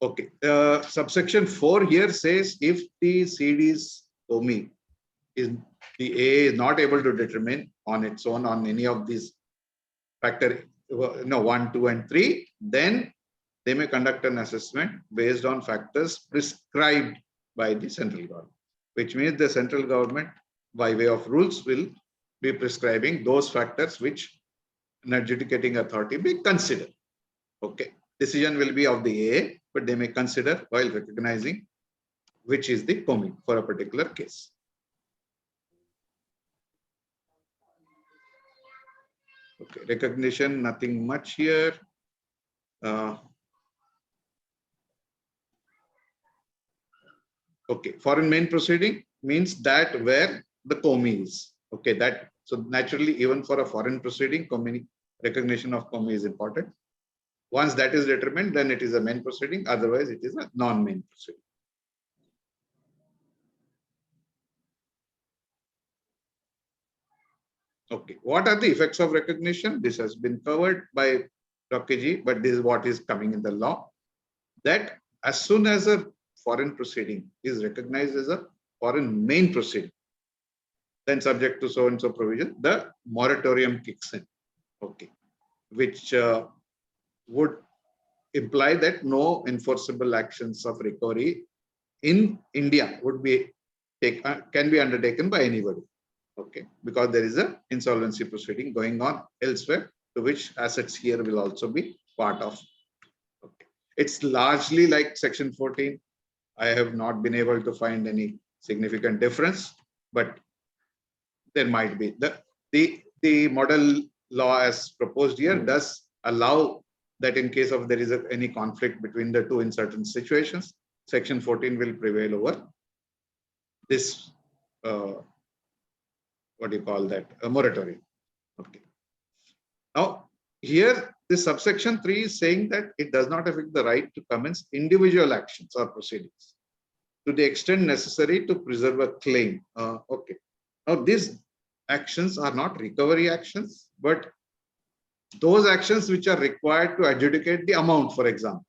Okay, subsection 4 here says if the CD's OMI is the A is not able to determine on its own on any of these factor 1, 2, and 3, then they may conduct an assessment based on factors prescribed by the central government, which means the central government, by way of rules, will be prescribing those factors which an adjudicating authority may consider. Okay, decision will be of the A, but they may consider while recognizing which is the COMI for a particular case. Okay, recognition, nothing much here. Okay, foreign main proceeding means that where the COMI is. Okay, that so naturally even for a foreign proceeding, COMI recognition of COMI is important. Once that is determined, then it is a main proceeding. Otherwise, it is a non-main proceeding. Okay, what are the effects of recognition? This has been covered by Dr. G, but this is what is coming in the law. That as soon as a foreign proceeding is recognized as a foreign main proceeding, then subject to so and so provision, the moratorium kicks in. Okay, which would imply that no enforceable actions of recovery in India would be can be undertaken by anybody. Okay, because there is a insolvency proceeding going on elsewhere, to which assets here will also be part of. Okay, it's largely like section 14. I have not been able to find any significant difference, but there might be. The model law as proposed here does allow that in case of there is any conflict between the two in certain situations, section 14 will prevail over this, what do you call that, a moratorium. Okay. Now, here the subsection 3 is saying that it does not affect the right to commence individual actions or proceedings to the extent necessary to preserve a claim. Okay. Now, these actions are not recovery actions, but those actions which are required to adjudicate the amount, for example,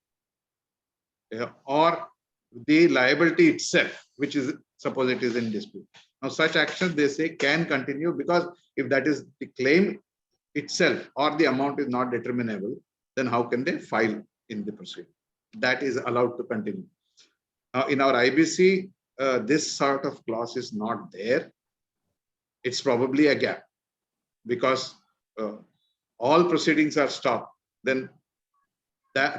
or the liability itself, which is, suppose it is in dispute. Now, such actions, they say, can continue, because if that is the claim itself or the amount is not determinable, then how can they file in the proceeding? That is allowed to continue. Now, in our IBC, this sort of clause is not there. It's probably a gap, because all proceedings are stopped. Then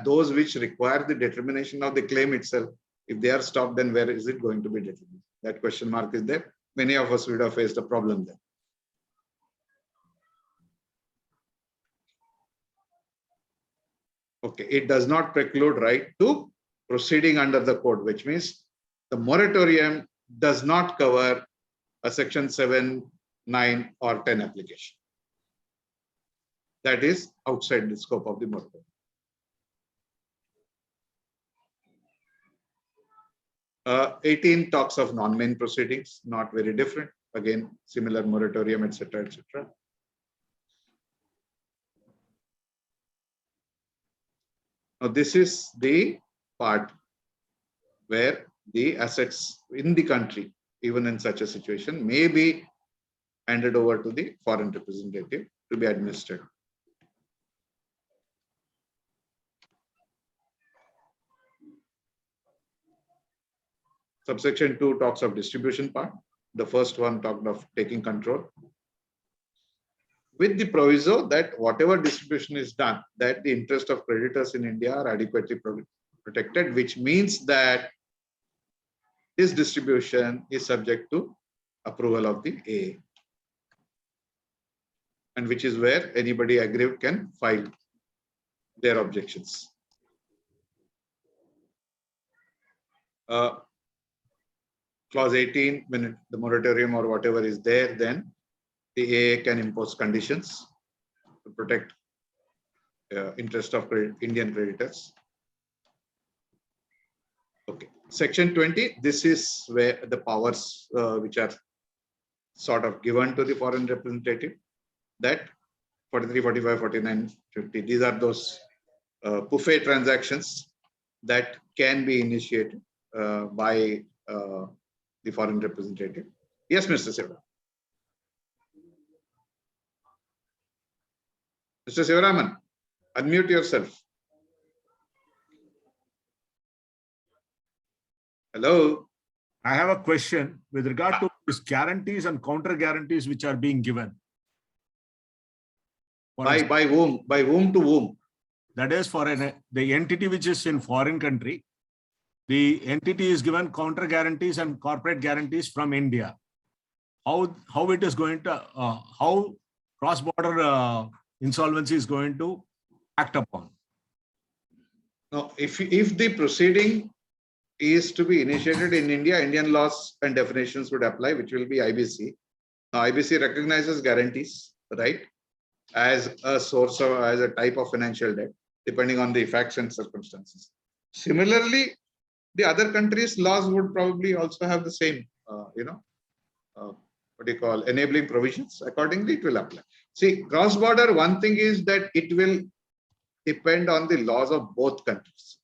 those which require the determination of the claim itself, if they are stopped, then where is it going to be determined? That question mark is there. Many of us would have faced a problem there. Okay, it does not preclude right to proceeding under the code, which means the moratorium does not cover a section 7, 9 or 10 application. That is outside the scope of the moratorium. Uh, 18 talks of non-main proceedings, not very different. Again, similar moratorium, etc., etc. Now, this is the part where the assets in the country, even in such a situation, may be handed over to the foreign representative to be administered. Subsection 2 talks of distribution part. The first one talked of taking control, with the proviso that whatever distribution is done, that the interest of creditors in India are adequately protected, which means that this distribution is subject to approval of the AA, and which is where anybody aggrieved can file their objections. Clause 18, when the moratorium or whatever is there, then the AA can impose conditions to protect interest of Indian creditors. Okay, section 20, this is where the powers which are sort of given to the foreign representative, that 43, 45, 49, 50, these are those PUFE transactions that can be initiated by the foreign representative. Yes, Mr. Siva. Mr. Sivaraman, unmute yourself. Hello. I have a question with regard to these guarantees and counter guarantees which are being given. By whom? By whom to whom? That is for the entity which is in foreign country. The entity is given counter guarantees and corporate guarantees from India. How it is going to, how cross-border insolvency is going to act upon? No, if the proceeding is to be initiated in India, Indian laws and definitions would apply, which will be IBC. Now, IBC recognizes guarantees, right, as a source of, as a type of financial debt, depending on the facts and circumstances. Similarly, the other countries' laws would probably also have the same, what do you call, enabling provisions. Accordingly, it will apply. See, cross-border, one thing is that it will depend on the laws of both countries.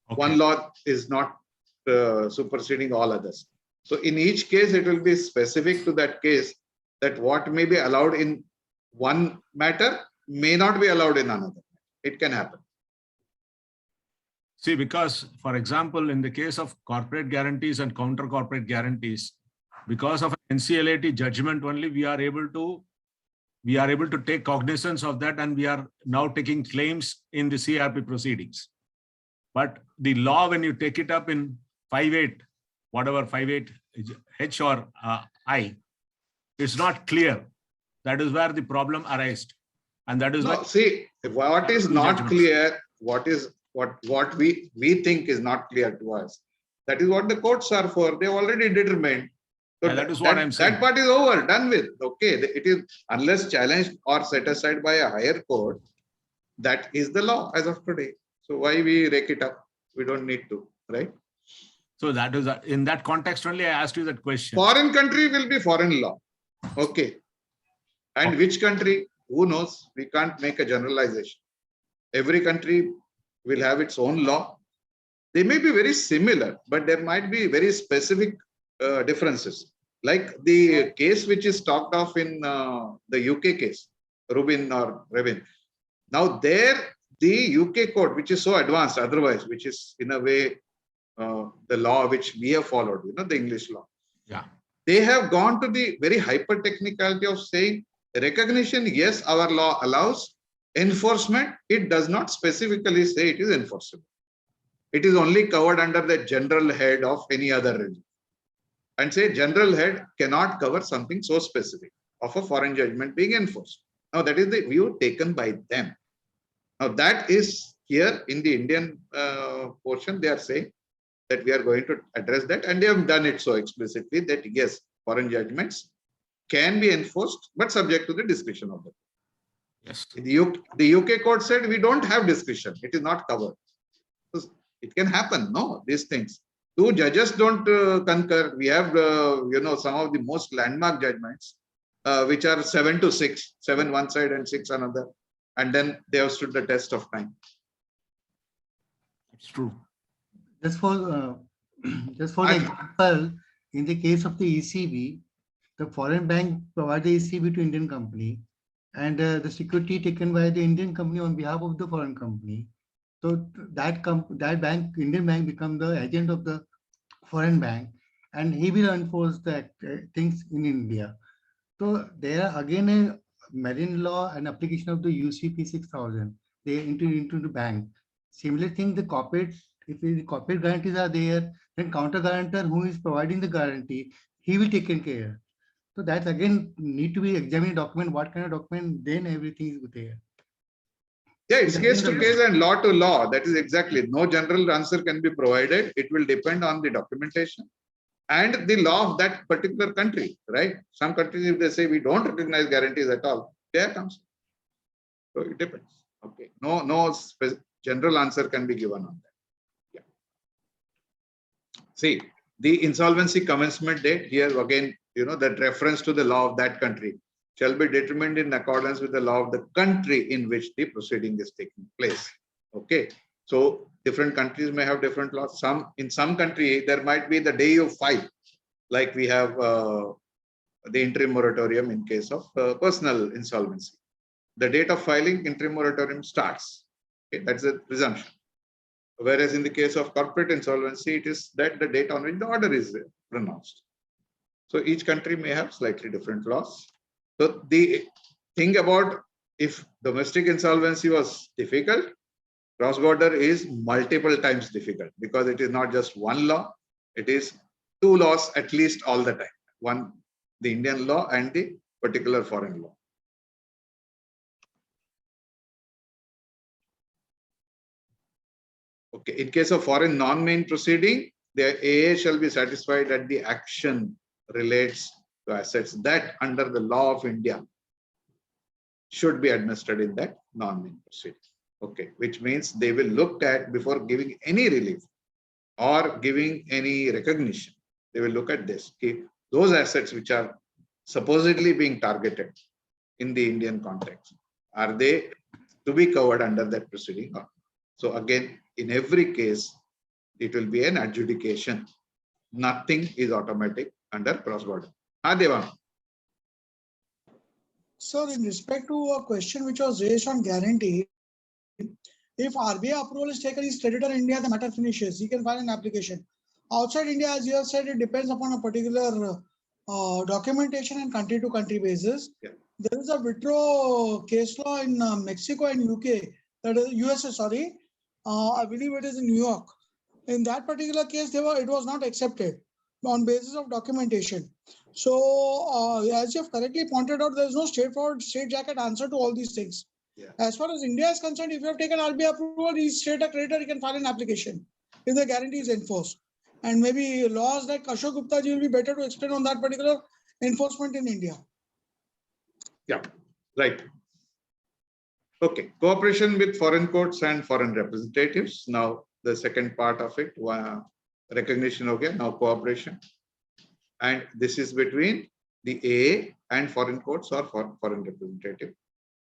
Okay. One law is not superseding all others. So in each case, it will be specific to that case, that what may be allowed in one matter may not be allowed in another. It can happen. See, because, for example, in the case of corporate guarantees and counter corporate guarantees, because of NCLAT judgment only, we are able to take cognizance of that, and we are now taking claims in the CRP proceedings. But the law, when you take it up in 5.8, whatever 5.8 H or I, it's not clear. That is where the problem arises, and that is why. See, what is not clear, what we think is not clear to us. That is what the courts are for. They already determined. So yeah, that is what I'm saying. That part is over, done with. Okay, it is, unless challenged or set aside by a higher court, that is the law as of today. So why we rake it up? We don't need to, right? So that is, in that context only, I asked you that question. Foreign country will be foreign law. Okay. And which country? who knows? We can't make a generalization. Every country will have its own law. They may be very similar, but there might be very specific differences. Like the case which is talked of in the UK case, Rubin or Revin. Now there, the UK court, which is so advanced otherwise, which is in a way the law which we have followed, the English law. Yeah. They have gone to the very hyper technicality of saying recognition, yes, our law allows. Enforcement, it does not specifically say it is enforceable. It is only covered under the general head of any other religion. And say general head cannot cover something so specific of a foreign judgment being enforced. Now that is the view taken by them. Now that is here in the Indian portion, they are saying that we are going to address that, and they have done it so explicitly that yes, foreign judgments can be enforced, but subject to the discretion of the court. Yes. The UK court said we don't have discretion, it is not covered. It can happen, no, these things. Two judges don't concur. We have, some of the most landmark judgments, which are 7-6, 7 one side and 6 another, and then they have stood the test of time. It's true. Just for the example, in the case of the ECB, the foreign bank provided the ECB to Indian company, and the security taken by the Indian company on behalf of the foreign company. So that bank, Indian bank, become the agent of the foreign bank, and he will enforce the things in India. So there again a marine law and application of the UCP 6000. They into the bank. Similar thing, the corporate. If the corporate guarantees are there, then counter guarantor who is providing the guarantee, he will take care. So that again need to be examined document, what kind of document, then everything is there. Yeah, it's case to case and law to law. That is exactly. No general answer can be provided. It will depend on the documentation and the law of that particular country, right? Some countries, if they say we don't recognize guarantees at all, there comes. So it depends. Okay. No general answer can be given on that. See, the insolvency commencement date here again, that reference to the law of that country shall be determined in accordance with the law of the country in which the proceeding is taking place. Okay. So different countries may have different laws. In some country, there might be the day you file, like we have the interim moratorium in case of personal insolvency. The date of filing, interim moratorium starts. Okay, that's a presumption. Whereas in the case of corporate insolvency, it is that the date on which the order is pronounced. So each country may have slightly different laws. So the thing about if domestic insolvency was difficult, cross-border is multiple times difficult because it is not just one law, it is 2 laws at least all the time. One, the Indian law and the particular foreign law. Okay, in case of foreign non-main proceeding, the AA shall be satisfied that the action relates to assets that under the law of India should be administered in that non-main proceeding. Okay, which means they will look at, before giving any relief or giving any recognition, they will look at this. Okay, those assets which are supposedly being targeted in the Indian context, are they to be covered under that proceeding? So again, in every case, it will be an adjudication. Nothing is automatic under cross-border. Devang. Sir, in respect to a question which was raised on guarantee, if RBI approval is taken, is creditor in India, the matter finishes. He can file an application. Outside India, as you have said, it depends upon a particular documentation and country-to-country basis. Yeah. There is a withdraw case law in Mexico and UK, that is USA, sorry. I believe it is in New York. In that particular case, it was not accepted on basis of documentation. So, as you have correctly pointed out, there is no straightforward, straightjacket answer to all these things. Yeah. As far as India is concerned, if you have taken RBI approval, he is straight a creditor, he can file an application if the guarantee is enforced. And maybe laws like Ashok Gupta ji will be better to explain on that particular enforcement in India. Yeah, right. Okay, cooperation with foreign courts and foreign representatives. Now, the second part of it, recognition, okay, now cooperation. And this is between the AA and foreign courts or foreign representative.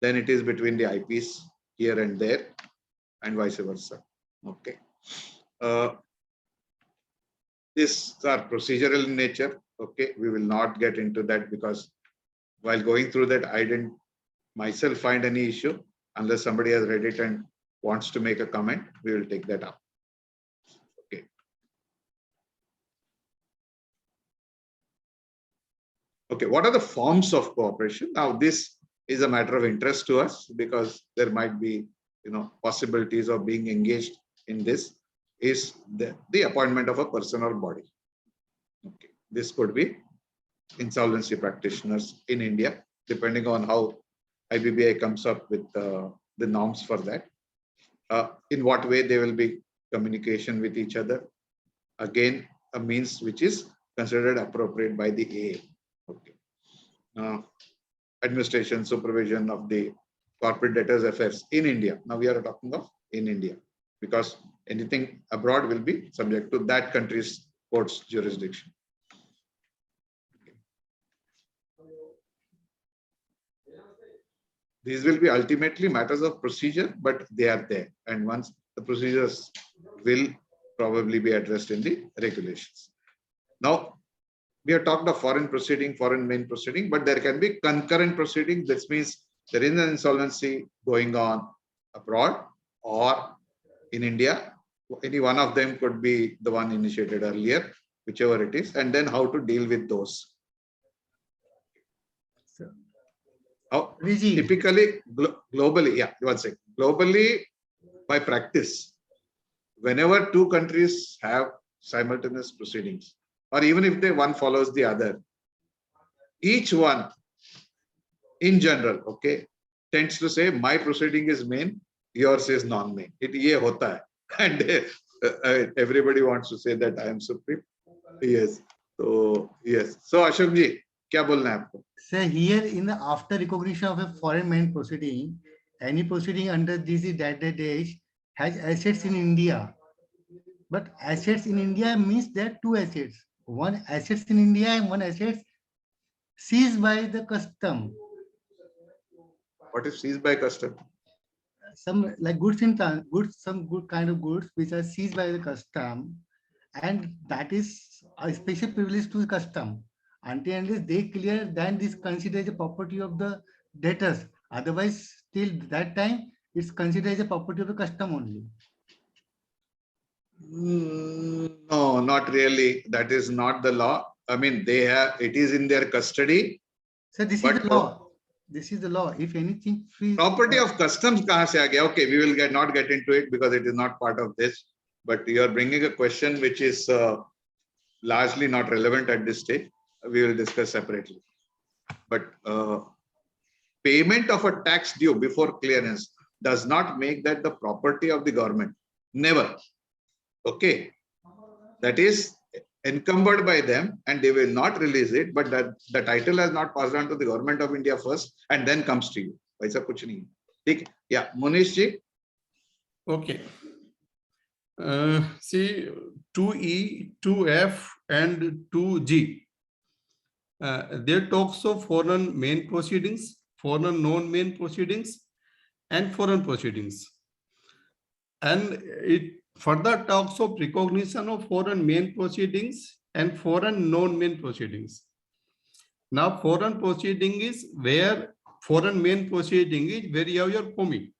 then it is between the IPs here and there, and vice versa. Okay. These are procedural in nature. Okay, we will not get into that because while going through that, I didn't myself find any issue. Unless somebody has read it and wants to make a comment, we will take that up. Okay. Okay, what are the forms of cooperation? Now, this is a matter of interest to us because there might be, possibilities of being engaged in this. Is the appointment of a person or body. Okay, this could be insolvency practitioners in India, depending on how IBBI comes up with the norms for that. In what way they will be communication with each other. Again, a means which is considered appropriate by the AA. Okay. Administration, supervision of the corporate debtors affairs in India. Now we are talking of in India because anything abroad will be subject to that country's court's jurisdiction. These will be ultimately matters of procedure, but they are there. And once the procedures will probably be addressed in the regulations. Now, we have talked of foreign proceeding, foreign main proceeding, but there can be concurrent proceeding. This means there is an insolvency going on abroad or in India. Any one of them could be the one initiated earlier, whichever it is, and then how to deal with those. How typically, globally, yeah, one second. Globally, by practice, whenever two countries have simultaneous proceedings, or even if one follows the other, each one, in general, okay, tends to say my proceeding is main, yours is non-main. It ye hota hai. And everybody wants to say that I am supreme. Yes. So yes. So Ashok ji, kya bolna hai aapko? Sir, here in the after recognition of a foreign main proceeding, any proceeding under this dash has assets in India. But assets in India means there are two assets. One assets in India and one assets seized by the custom. What is seized by custom? Some like goods in goods, some good kind of goods which are seized by the custom, and that is a special privilege to the custom. Until unless they clear, then this considered as a property of the debtors. Otherwise, till that time, it's considered as a property of the custom only. No, not really. That is not the law. I mean, they have it is in their custody. So this is the law. This is the law. If anything, property of customs kahan se aa gaya? Okay, we will not get into it because it is not part of this. But you are bringing a question which is largely not relevant at this stage. We will discuss separately. But payment of a tax due before clearance does not make that the property of the government. Never. Okay. That is encumbered by them and they will not release it, but that the title has not passed on to the government of India first and then comes to you. Aisa kuch nahi. Okay. Yeah, Munish ji. Okay. See 2E, 2F and 2G. There talks of foreign main proceedings, foreign non-main proceedings, and foreign proceedings. And it further talks of recognition of foreign main proceedings and foreign non-main proceedings. Now, foreign proceeding is where foreign main proceeding is where you have your COMI.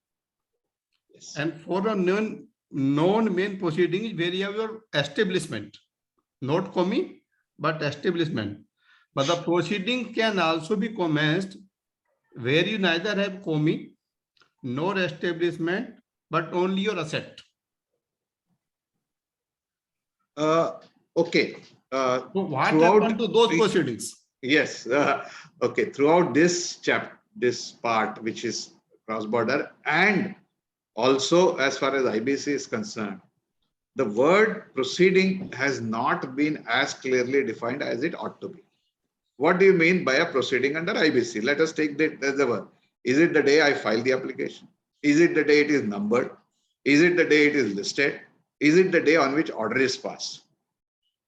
Yes. And foreign non-main proceeding is where you have your establishment, not COMI, but establishment. But the proceeding can also be commenced where you neither have COMI nor establishment, but only your asset. Okay. So what happened to those proceedings? Yes. Okay. Throughout this chapter, this part, which is cross-border, and also as far as IBC is concerned, the word proceeding has not been as clearly defined as it ought to be. What do you mean by a proceeding under IBC? Let us take that as the word. Is it the day I file the application? Is it the day it is numbered? Is it the day it is listed? Is it the day on which order is passed?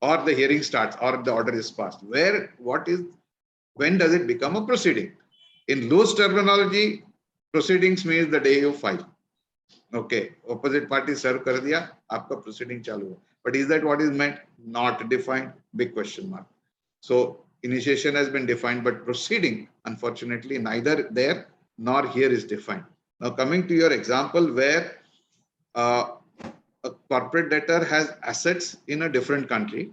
Or the hearing starts or the order is passed? When does it become a proceeding? In loose terminology, proceedings means the day you file. Okay, opposite party serve kar diya, aapka proceeding chalu hai. But is that what is meant? Not defined. Big question mark. So initiation has been defined, but proceeding, unfortunately, neither there nor here is defined. Now coming to your example where a corporate debtor has assets in a different country,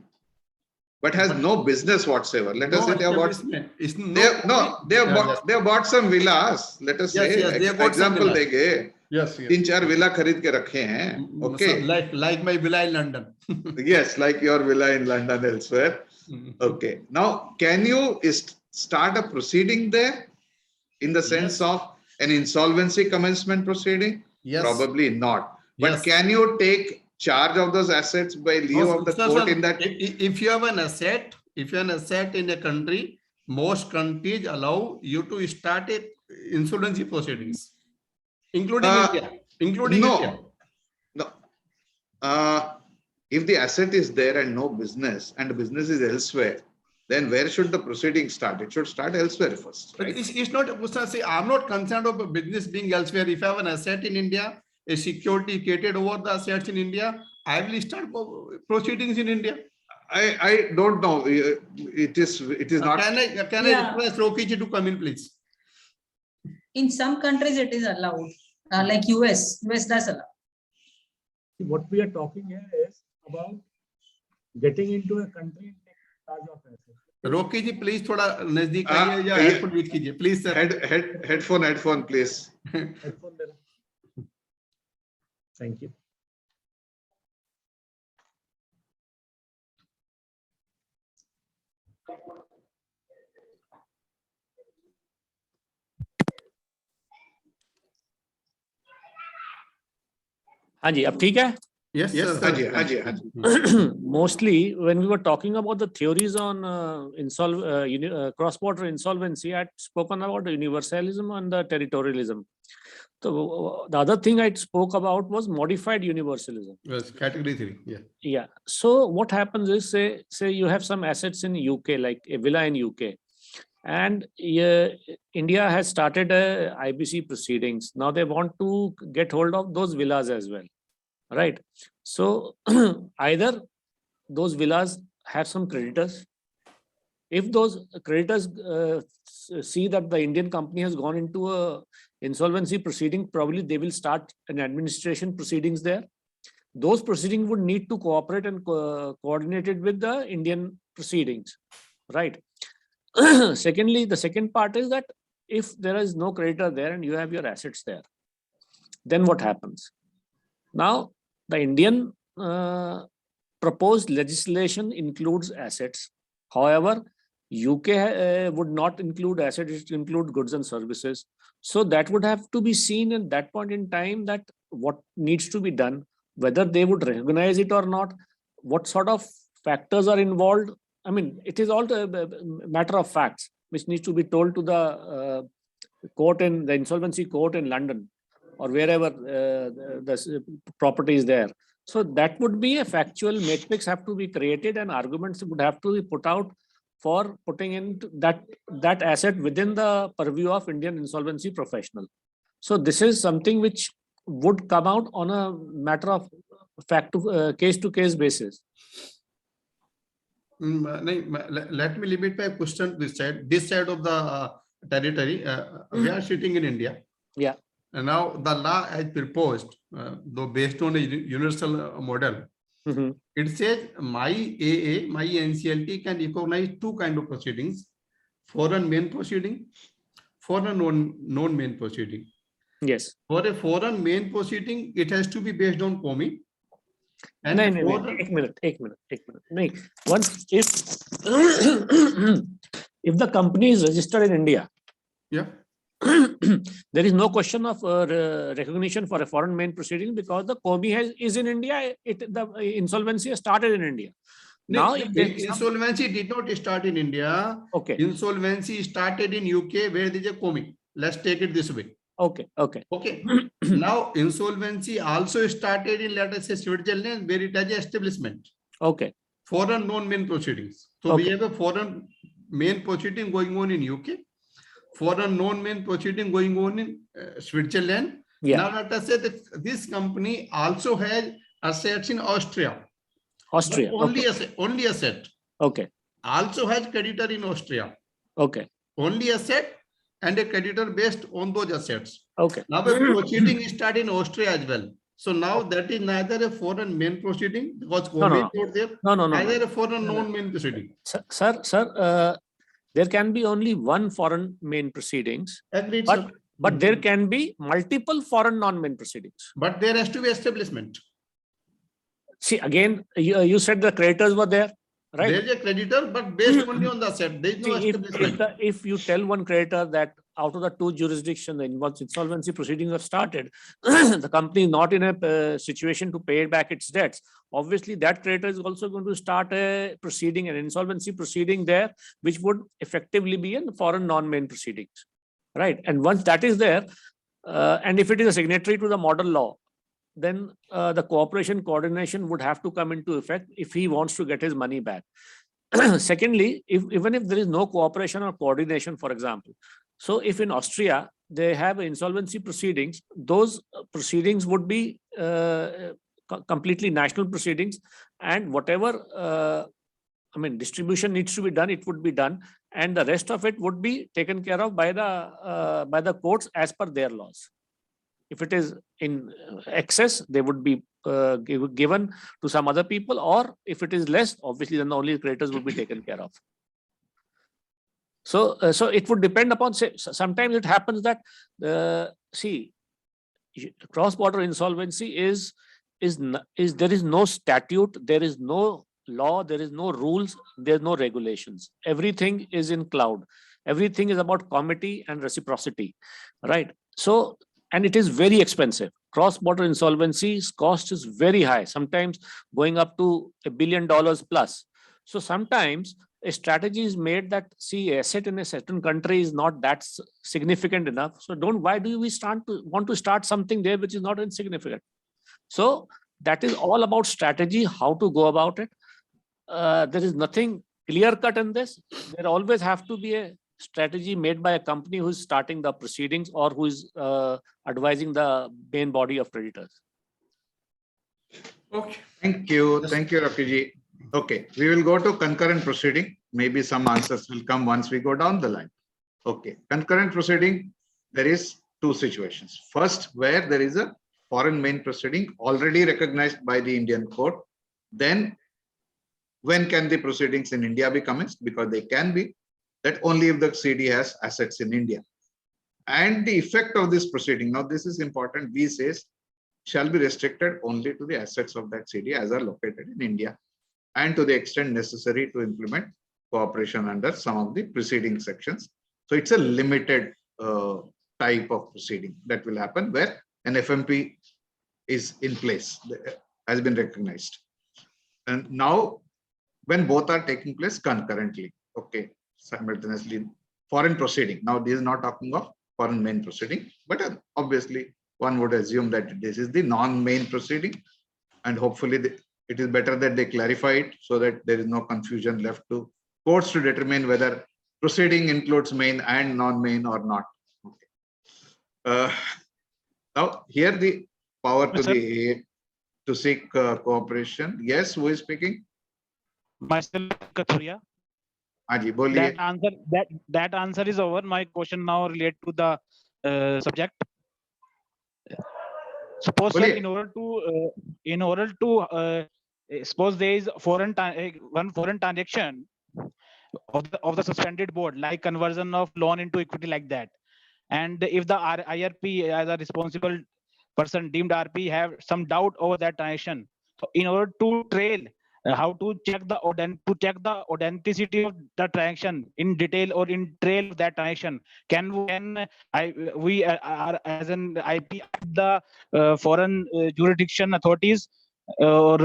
but has no business whatsoever. Let us say they have bought, they have bought some villas. Let us say, example देंगे. Yes, तीन चार villa खरीद के रखे हैं. Okay. Like my villa in London. Yes, like your villa in London elsewhere. Okay. Now, can you start a proceeding there in the sense of an insolvency commencement proceeding? Yes. Probably not. But Yes. can you take charge of those assets by leave of the court in that? If you have an asset, in a country, most countries allow you to start a insolvency proceedings, including India. India. No. If the asset is there and no business, and the business is elsewhere, then where should the proceeding start? It should start elsewhere first. But Right? it's not, say, I'm not concerned of a business being elsewhere. If I have an asset in India, a security created over the assets in India, I will start proceedings in India. I don't know. It is not. Can I request Rokiji to come in, please? In some countries, it is allowed, like US does allow. What we are talking here is about getting into a country and taking charge of assets. Rokiji, please, थोड़ा नजदीक आइए या headphone use कीजिए, please, sir. Headphone, please. Headphone there. Thank you. हाँ जी, अब ठीक है? Yes, Yes, sir. Haji. Mostly, when we were talking about the theories on cross-border insolvency, I had spoken about the universalism and the territorialism. So the other thing I spoke about was modified universalism. Yes, category 3. Yeah. Yeah. So what happens is, say you have some assets in UK, like a villa in UK, and India has started a IBC proceedings. Now they want to get hold of those villas as well, right? So either those villas have some creditors. If those creditors see that the Indian company has gone into a insolvency proceeding, probably they will start an administration proceedings there. Those proceedings would need to cooperate and coordinated with the Indian proceedings, right? Secondly, the second part is that if there is no creditor there and you have your assets there, then what happens? Now, the Indian proposed legislation includes assets. However, UK would not include assets, it include goods and services. So that would have to be seen at that point in time, that what needs to be done, whether they would recognize it or not, what sort of factors are involved. I mean, it is all a matter of facts, which needs to be told to the court in the insolvency court in London or wherever the property is there. So that would be a factual matrix have to be created, and arguments would have to be put out for putting in that asset within the purview of Indian insolvency professional. So this is something which would come out on a matter of fact to case basis. Let me limit my question this side of the territory. We are sitting in India. Yeah. And now the law has proposed, though based on a universal model, it says my AA, my NCLT can recognize two kinds of proceedings: foreign main proceeding, foreign non-main proceeding. Yes. For a foreign main proceeding, it has to be based on COMI. And No, एक minute. नहीं, once if the company is registered in India, yeah, there is no question of recognition for a foreign main proceeding because the COMI is in India. The insolvency has started in India. Now, insolvency did not start in India. Okay. Insolvency started in UK, where there is a COMI. Let's take it this way. Okay. Now, insolvency also started in, let us say, Switzerland, where it has an establishment. Okay. Foreign non-main proceedings. So we have a foreign main proceeding going on in UK. foreign non-main proceeding going on in Switzerland. Yeah. Now let us say that this company also has assets in Austria. Austria. But only Okay. asset, only asset. Okay. Also has creditor in Austria. Okay. Only asset and a creditor based on those assets. Okay. Now the proceeding is started in Austria as well. So now that is neither a foreign main proceeding because No, no, Komi is not there, No. neither a foreign non-main proceeding. Sir, there can be only one foreign main proceedings, Agreed, sir. but there can be multiple foreign non-main proceedings. But there has to be establishment. See, again, you said the creditors were there, right? There is a creditor, but based only on the asset. There is no See, establishment. if you tell one creditor that out of the two jurisdictions, the insolvency proceedings have started, the company is not in a situation to pay back its debts. Obviously, that creditor is also going to start a proceeding, an insolvency proceeding there, which would effectively be in foreign non-main proceedings, right? And once that is there, and if it is a signatory to the model law, then the cooperation coordination would have to come into effect if he wants to get his money back. Secondly, even if there is no cooperation or coordination, for example, so if in Austria they have insolvency proceedings, those proceedings would be completely national proceedings, and whatever distribution needs to be done, it would be done, and the rest of it would be taken care of by the courts as per their laws. If it is in excess, they would be given to some other people, or if it is less, obviously then the only creditors would be taken care of. So it would depend upon, say, sometimes it happens that, cross-border insolvency is there is no statute, there is no law, there is no rules, there is no regulations. Everything is in cloud. Everything is about comity and reciprocity, right? So, and it is very expensive. Cross-border insolvency's cost is very high, sometimes going up to $1 billion plus. So sometimes a strategy is made that, see, asset in a certain country is not that significant enough. So why do we want to start something there which is not insignificant? So that is all about strategy, how to go about it. There is nothing clear-cut in this. There always have to be a strategy made by a company who is starting the proceedings or who is advising the main body of creditors. Okay. Thank you, Rakiji. Okay, we will go to concurrent proceeding. Maybe some answers will come once we go down the line. Okay, concurrent proceeding, there is two situations. First, where there is a foreign main proceeding already recognized by the Indian court. Then, when can the proceedings in India be commenced? Because they can be. That only if the CD has assets in India. And the effect of this proceeding, now this is important, B says, shall be restricted only to the assets of that CD as are located in India, and to the extent necessary to implement cooperation under some of the preceding sections. So it's a limited type of proceeding that will happen where an FMP is in place, has been recognized. And now, when both are taking place concurrently, okay, simultaneously, foreign proceeding. Now, this is not talking of foreign main proceeding, but obviously one would assume that this is the non-main proceeding, and hopefully it is better that they clarify it so that there is no confusion left to courts to determine whether proceeding includes main and non-main or not. Okay. Now, here the power to the to seek cooperation. Yes, who is speaking? Myself, Kathuria. That answer is over. My question now relate to the subject. Suppose sir, in order to suppose there is one foreign transaction of the suspended board, like conversion of loan into equity, like that, and if the IRP as a responsible person deemed RP have some doubt over that transaction, so in order to trail how to check the authenticity of the transaction in detail or in trail of that transaction, we are as an IP the foreign jurisdiction authorities or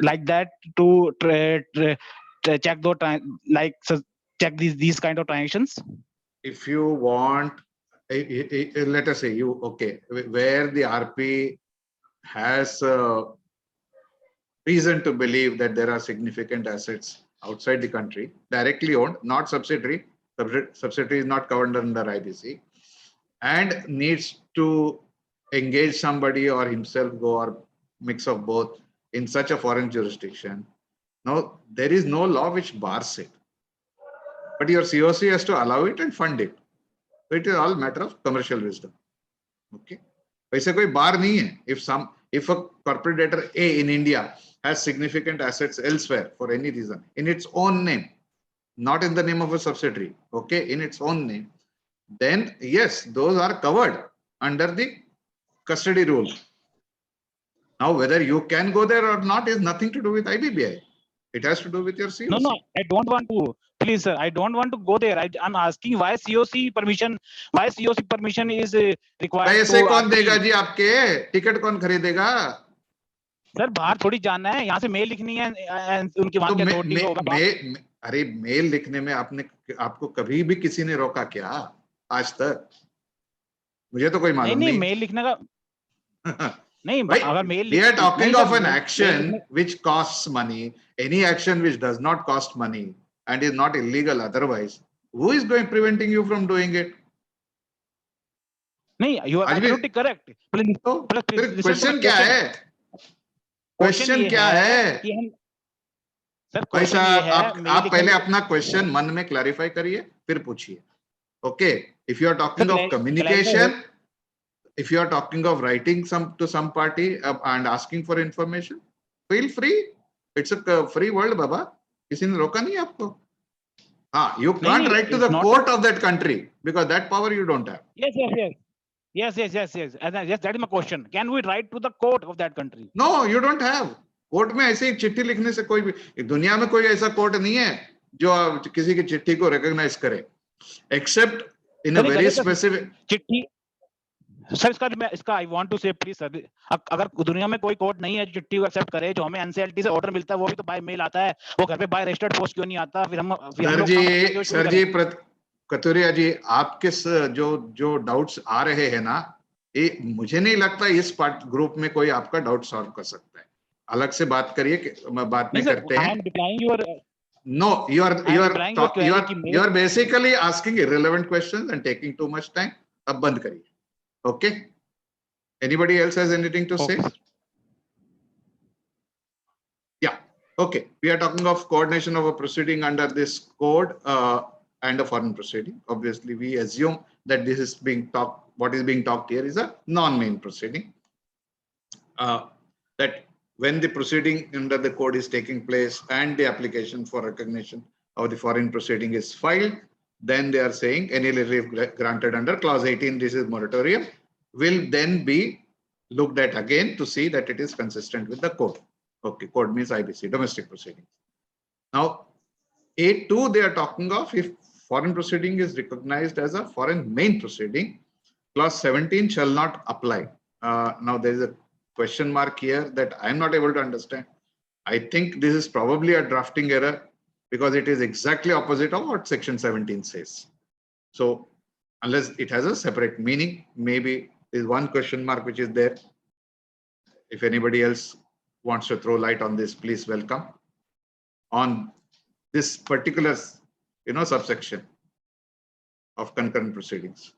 like that to check those check these kind of transactions? If you want, let us say where the RP has reason to believe that there are significant assets outside the country, directly owned, not subsidiary, subsidiary is not covered under IBC, and needs to engage somebody or himself go or mix of both in such a foreign jurisdiction. Now, there is no law which bars it, but your COC has to allow it and fund it. So it is all matter of commercial wisdom. Okay. वैसे कोई bar नहीं है. If a corporate debtor A in India has significant assets elsewhere for any reason in its own name, not in the name of a subsidiary, okay, in its own name, then yes, those are covered under the custody rule. Now, whether you can go there or not is nothing to do with IBBI. It has to do with your COC. No, I don't want to. Please, sir, I don't want to go there. I'm asking why COC permission is required. पैसे कौन देगा जी आपके? Ticket कौन खरीदेगा? Sir बाहर थोड़ी जाना है, यहाँ से मेल लिखनी है, उनके वहां के अथॉरिटी को होगा। अरे मेल लिखने में आपको कभी भी किसी ने रोका क्या आज तक? मुझे तो कोई मालूम नहीं। नहीं मेल लिखने का नहीं, अगर mail we are talking of an action which costs money, any action which does not cost money and is not illegal otherwise, who is preventing you from doing it? नहीं, you are absolutely correct. Question क्या है? Question क्या है? पैसा आप पहले अपना question मन में क्लैरिफाई करिए, फिर पूछिए. Okay, if you are talking of communication, if you are talking of writing to some party and asking for information, feel free. It's a free world, Baba. किसी ने रोका नहीं आपको. You can't write to the court of that country because that power you don't have. Yes. That is my question. Can we write to the court of that country? No, you don't have. Court में ऐसे ही चिट्ठी लिखने से कोई भी दुनिया में कोई ऐसा कोर्ट नहीं है जो किसी की चिट्ठी को रिकॉग्नाइज करे, accept in a very specific चिट्ठी. सर इसका आई वांट टू से प्लीज सर, अगर दुनिया में कोई कोर्ट नहीं है चिट्ठी को एक्सेप्ट करे, जो हमें एनसीएलटी से ऑर्डर मिलता है वो भी तो बाय मेल आता है, वो घर पे बाय रजिस्टर्ड पोस्ट क्यों नहीं आता? फिर हम सर जी कतुरिया जी, आपके जो डाउट्स आ रहे हैं ना, ये मुझे नहीं लगता इस ग्रुप में कोई आपका डाउट सॉल्व कर सकता है. अलग से बात करिए, बात नहीं करते हैं. No, you are basically asking irrelevant questions and taking too much time. अब बंद करिए. Okay. Anybody else has anything to say? Yeah. Okay. We are talking of coordination of a proceeding under this code and a foreign proceeding. Obviously, we assume that this is being talked. What is being talked here is a non-main proceeding. That when the proceeding under the code is taking place and the application for recognition of the foreign proceeding is filed, then they are saying any relief granted under clause 18, this is moratorium, will then be looked at again to see that it is consistent with the code. Okay, code means IBC, domestic proceedings. Now, A2, they are talking of if foreign proceeding is recognized as a foreign main proceeding, clause 17 shall not apply. Now, there is a question mark here that I am not able to understand. I think this is probably a drafting error because it is exactly opposite of what section 17 says. So unless it has a separate meaning, maybe there is one question mark which is there. If anybody else wants to throw light on this, please welcome. On this particular, subsection of concurrent proceedings.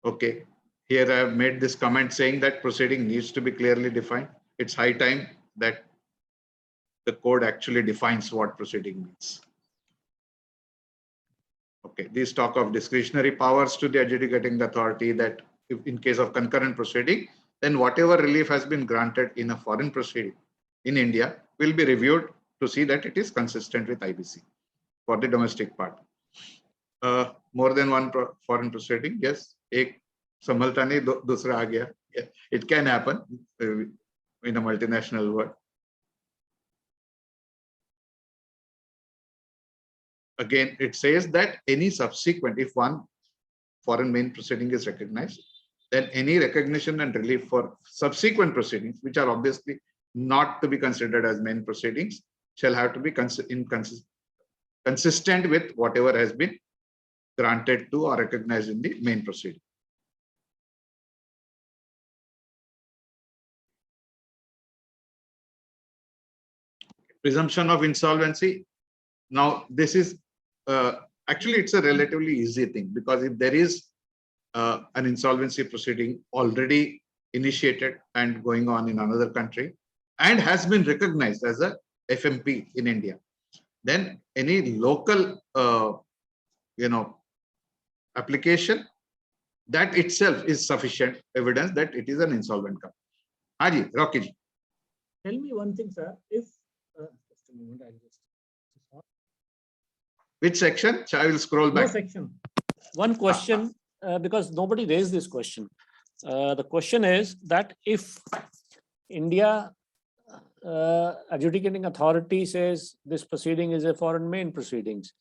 Okay. Here I have made this comment saying that proceeding needs to be clearly defined. It's high time that the code actually defines what proceeding means. Okay, this talk of discretionary powers to the adjudicating authority that if in case of concurrent proceeding, then whatever relief has been granted in a foreign proceeding in India will be reviewed to see that it is consistent with IBC for the domestic part. More than one foreign proceeding, yes. संभलता नहीं दूसरा आ गया. It can happen in a multinational world. Again, it says that any subsequent, if one foreign main proceeding is recognized, then any recognition and relief for subsequent proceedings, which are obviously not to be considered as main proceedings, shall have to be consistent with whatever has been granted to or recognized in the main proceeding. Presumption of insolvency. Now, this is Actually, it's a relatively easy thing because if there is an insolvency proceeding already initiated and going on in another country and has been recognized as a FMP in India, then any local, application, that itself is sufficient evidence that it is an insolvent company. Haji, Rocky ji. Tell me one thing, sir. If just a moment, I'll just Which section? I will scroll no back. section. One question, because nobody raised this question. The question is that if India adjudicating authority says this proceeding is a foreign main proceedings,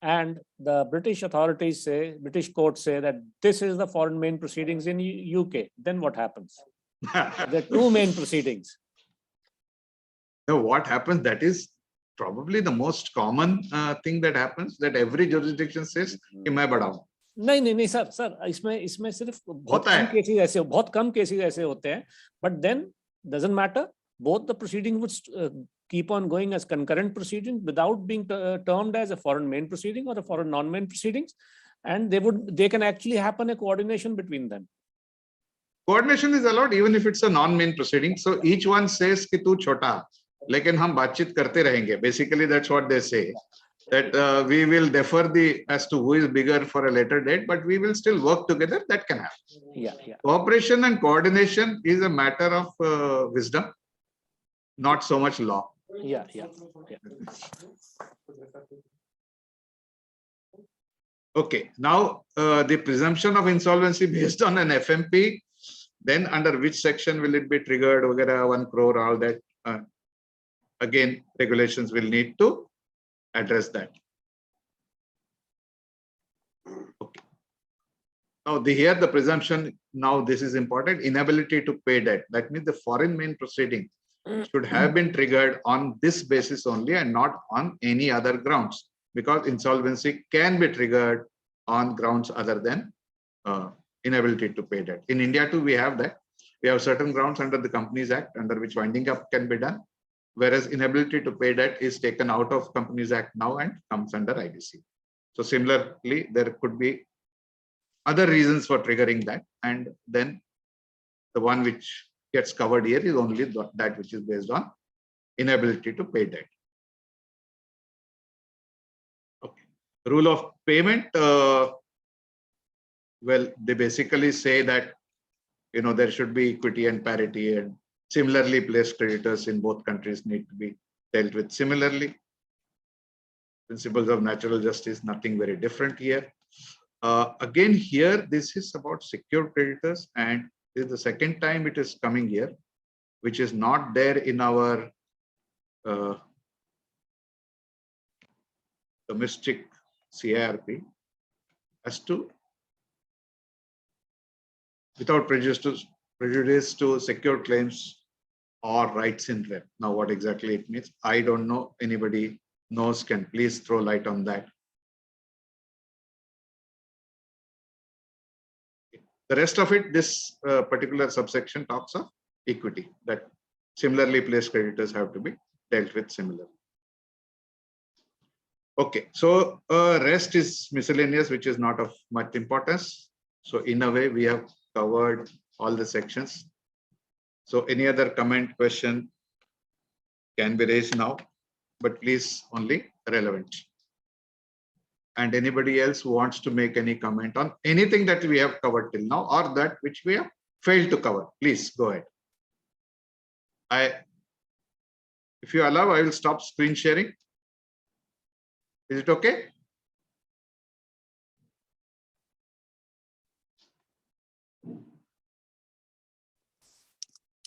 and the British authorities say, British courts say that this is the foreign main proceedings in UK, then what happens? There are two main proceedings. Now, what happens? That is probably the most common thing that happens, that every jurisdiction says कि मैं बड़ा हूं. नहीं sir इसमें सिर्फ बहुत कम cases ऐसे होते हैं, but then doesn't matter, both the proceeding would keep on going as concurrent proceedings without being termed as a foreign main proceeding or a foreign non-main proceedings, and they can actually happen a coordination between them. Coordination is allowed even if it's a non-main proceeding. So each one says कि तू छोटा, लेकिन हम बातचीत करते रहेंगे. Basically, that's what they say. That we will defer as to who is bigger for a later date, but we will still work together. That can happen. Yeah. Cooperation and coordination is a matter of wisdom, not so much law. Yeah. Okay, now the presumption of insolvency based on an FMP, then under which section will it be triggered, 1 crore, all that. Again, regulations will need to address that. Okay. Now here the presumption, now this is important, inability to pay debt. That means the foreign main proceeding should have been triggered on this basis only and not on any other grounds, because insolvency can be triggered on grounds other than inability to pay debt. In India too, we have that. We have certain grounds under the Companies Act under which winding up can be done, whereas inability to pay debt is taken out of Companies Act now and comes under IBC. So similarly, there could be other reasons for triggering that, and then the one which gets covered here is only that which is based on inability to pay debt. Okay. Rule of payment, well, they basically say that there should be equity and parity, and similarly placed creditors in both countries need to be dealt with similarly. Principles of natural justice, nothing very different here. Again, here, this is about secured creditors, and this is the second time it is coming here, which is not there in our domestic CIRP, as to without prejudice to secured claims or rights in rem. Now, what exactly it means, I don't know. Anybody knows, can please throw light on that. The rest of it, this particular subsection talks of equity, that similarly placed creditors have to be dealt with similarly. Okay, so rest is miscellaneous, which is not of much importance. So in a way, we have covered all the sections. So any other comment, question can be raised now, but please only relevant. And anybody else who wants to make any comment on anything that we have covered till now or that which we have failed to cover, please go ahead. If you allow, I will stop screen sharing. Is it okay?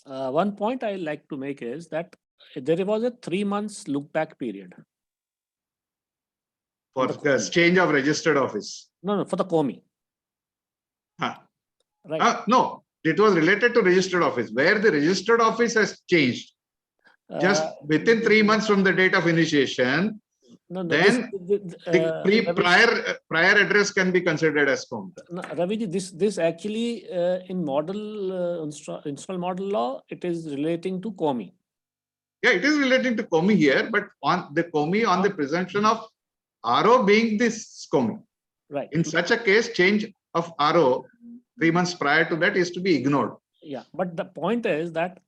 One point I like to make is that there was a 3 months look back period. For the change of registered office. No, for the COMI. Right. No, it was related to registered office, where the registered office has changed. Just within 3 months from the date of initiation, then the prior address can be considered as COMI. No, Raviji, this actually in model install model law, it is relating to COMI. Yeah, it is relating to COMI here, but on the COMI on the presumption of RO being this SCOMI. Right. In such a case, change of RO 3 months prior to that is to be ignored. Yeah, but the point is that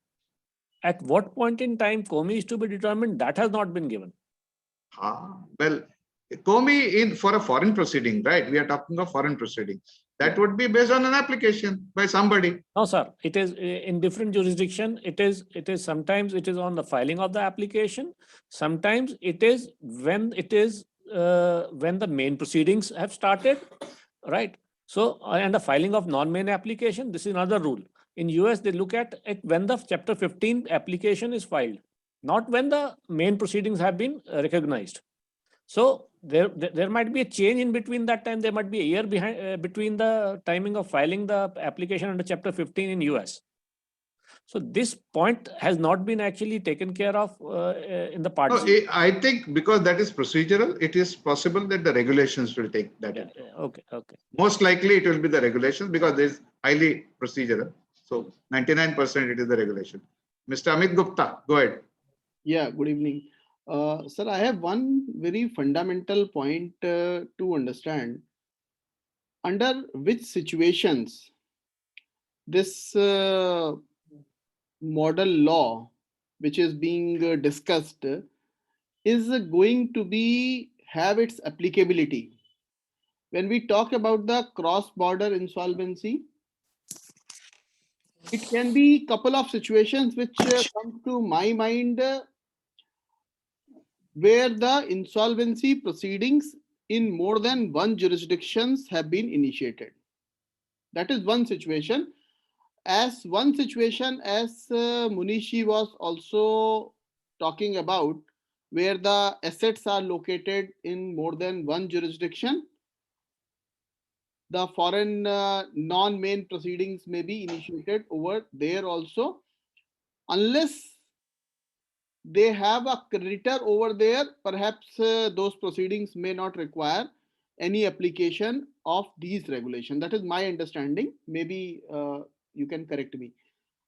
at what point in time COMI is to be determined, that has not been given. Well, COMI for a foreign proceeding, right? We are talking of foreign proceeding. That would be based on an application by somebody. No, sir. It is in different jurisdiction. It is sometimes it is on the filing of the application. Sometimes it is when the main proceedings have started, right? So, and the filing of non-main application, this is another rule. In US, they look at it when the Chapter 15 application is filed, not when the main proceedings have been recognized. So there might be a change in between that time. There might be a year behind between the timing of filing the application under Chapter 15 in US. So this point has not been actually taken care of in the parts. No, I think because that is procedural, it is possible that the regulations will take that. Yeah, okay. Most likely it will be the regulations because it is highly procedural. So 99% it is the regulation. Mr. Amit Gupta, go ahead. Yeah, good evening. Sir, I have one very fundamental point to understand. Under which situations this model law, which is being discussed, is going to have its applicability? When we talk about the cross-border insolvency, it can be a couple of situations which come to my mind where the insolvency proceedings in more than one jurisdictions have been initiated. That is one situation. As Munishi was also talking about, where the assets are located in more than one jurisdiction, the foreign non-main proceedings may be initiated over there also, unless they have a creditor over there. Perhaps those proceedings may not require any application of these regulations. That is my understanding. Maybe you can correct me.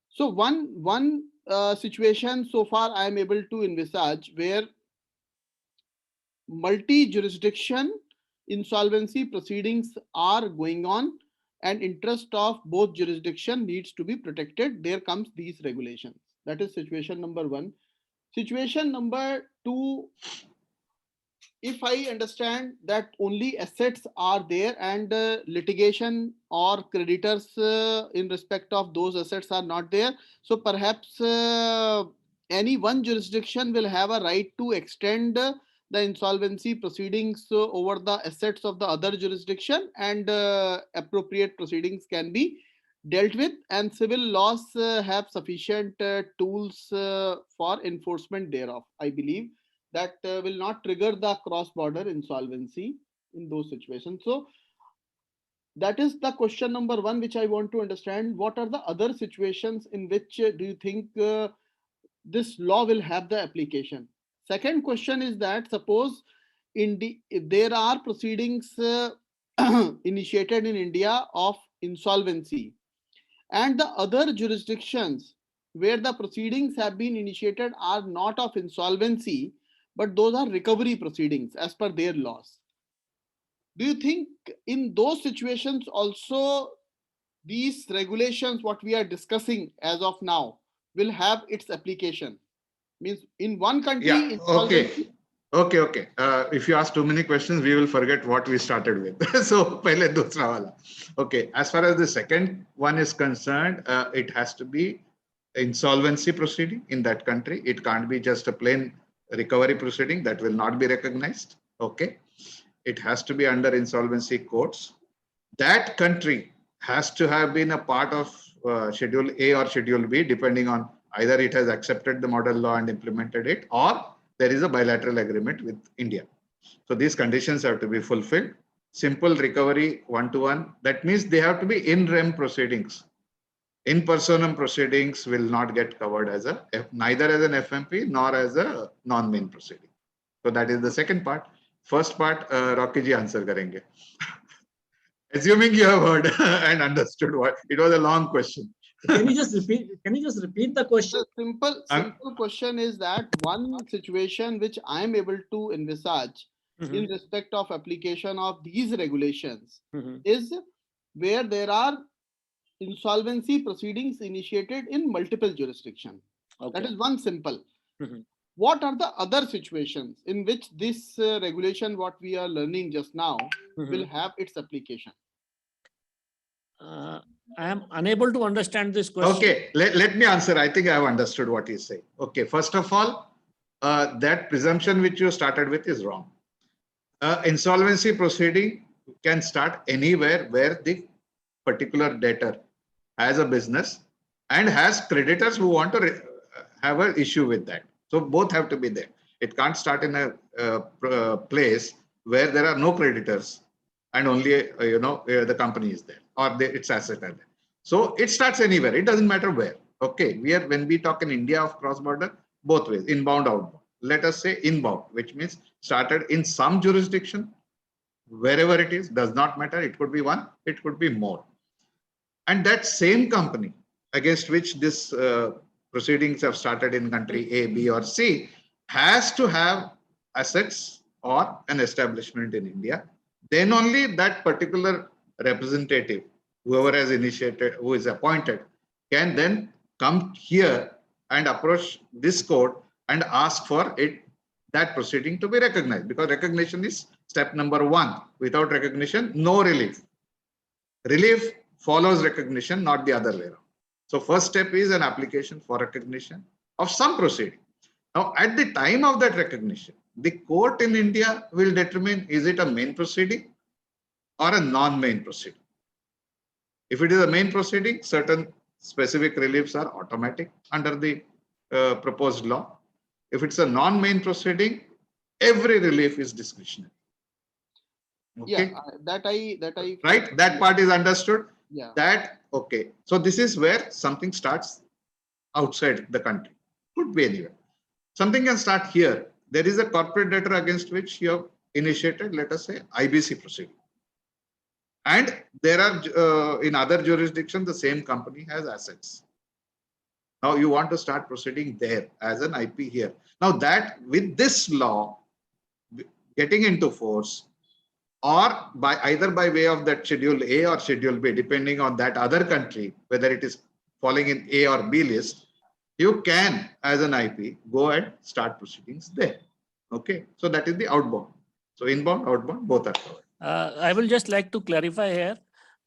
So one situation so far I am able to envisage where multi-jurisdiction insolvency proceedings are going on and interest of both jurisdiction needs to be protected. There comes these regulations. That is situation number one. Situation number two, if I understand that only assets are there and litigation or creditors in respect of those assets are not there, so perhaps any one jurisdiction will have a right to extend the insolvency proceedings over the assets of the other jurisdiction, and appropriate proceedings can be dealt with, and civil laws have sufficient tools for enforcement thereof. I believe that will not trigger the cross-border insolvency in those situations. So that is the question number one, which I want to understand. What are the other situations in which do you think this law will have the application? Second question is that suppose if there are proceedings initiated in India of insolvency, and the other jurisdictions where the proceedings have been initiated are not of insolvency, but those are recovery proceedings as per their laws. Do you think in those situations also these regulations, what we are discussing as of now, will have its application? Means in one country. Yeah, okay. If you ask too many questions, we will forget what we started with. So, pehle dusra wala. Okay. As far as the second one is concerned, it has to be insolvency proceeding in that country. It can't be just a plain recovery proceeding that will not be recognized. Okay. It has to be under insolvency courts. That country has to have been a part of Schedule A or Schedule B, depending on either it has accepted the model law and implemented it, or there is a bilateral agreement with India. So these conditions have to be fulfilled. Simple recovery one-to-one. That means they have to be in rem proceedings. In personam proceedings will not get covered as neither as an FMP nor as a non-main proceeding. So that is the second part. First part, Rocky ji answer karenge. Assuming you have heard and understood what it was a long question. Can you just repeat the question? The simple question is that one situation which I am able to envisage in respect of application of these regulations Mhm. is where there are insolvency proceedings initiated in multiple jurisdictions. That Okay. is one simple. Mhm. What are the other situations in which this regulation, what we are learning just now, will have its application? I am unable to understand this question. Okay, let me answer. I think I have understood what he's saying. Okay, first of all, that presumption which you started with is wrong. Insolvency proceeding can start anywhere where the particular debtor has a business and has creditors who want to have an issue with that. So both have to be there. It can't start in a place where there are no creditors and only the company is there or its asset are there. So it starts anywhere. It doesn't matter where. Okay, when we talk in India of cross-border, both ways, inbound, outbound. Let us say inbound, which means started in some jurisdiction, wherever it is, does not matter. It could be one, it could be more. And that same company against which this proceedings have started in country A, B, or C has to have assets or an establishment in India. Then only that particular representative, whoever has initiated, who is appointed, can then come here and approach this court and ask for that proceeding to be recognized, because recognition is step number one. Without recognition, no relief. Relief follows recognition, not the other way around. So first step is an application for recognition of some proceeding. Now, at the time of that recognition, the court in India will determine, is it a main proceeding or a non-main proceeding? If it is a main proceeding, certain specific reliefs are automatic under the proposed law. If it's a non-main proceeding, every relief is discretionary. Okay. Yeah, that I right. That part is understood. Yeah. That okay. So this is where something starts outside the country. Could be anywhere. Something can start here. There is a corporate debtor against which you have initiated, let us say, IBC proceeding. And there are in other jurisdictions, the same company has assets. Now you want to start proceeding there as an IP here. Now that with this law getting into force, or by either by way of that Schedule A or Schedule B, depending on that other country, whether it is falling in A or B list, you can, as an IP, go and start proceedings there. Okay, so that is the outbound. So inbound, outbound, both are covered. I will just like to clarify here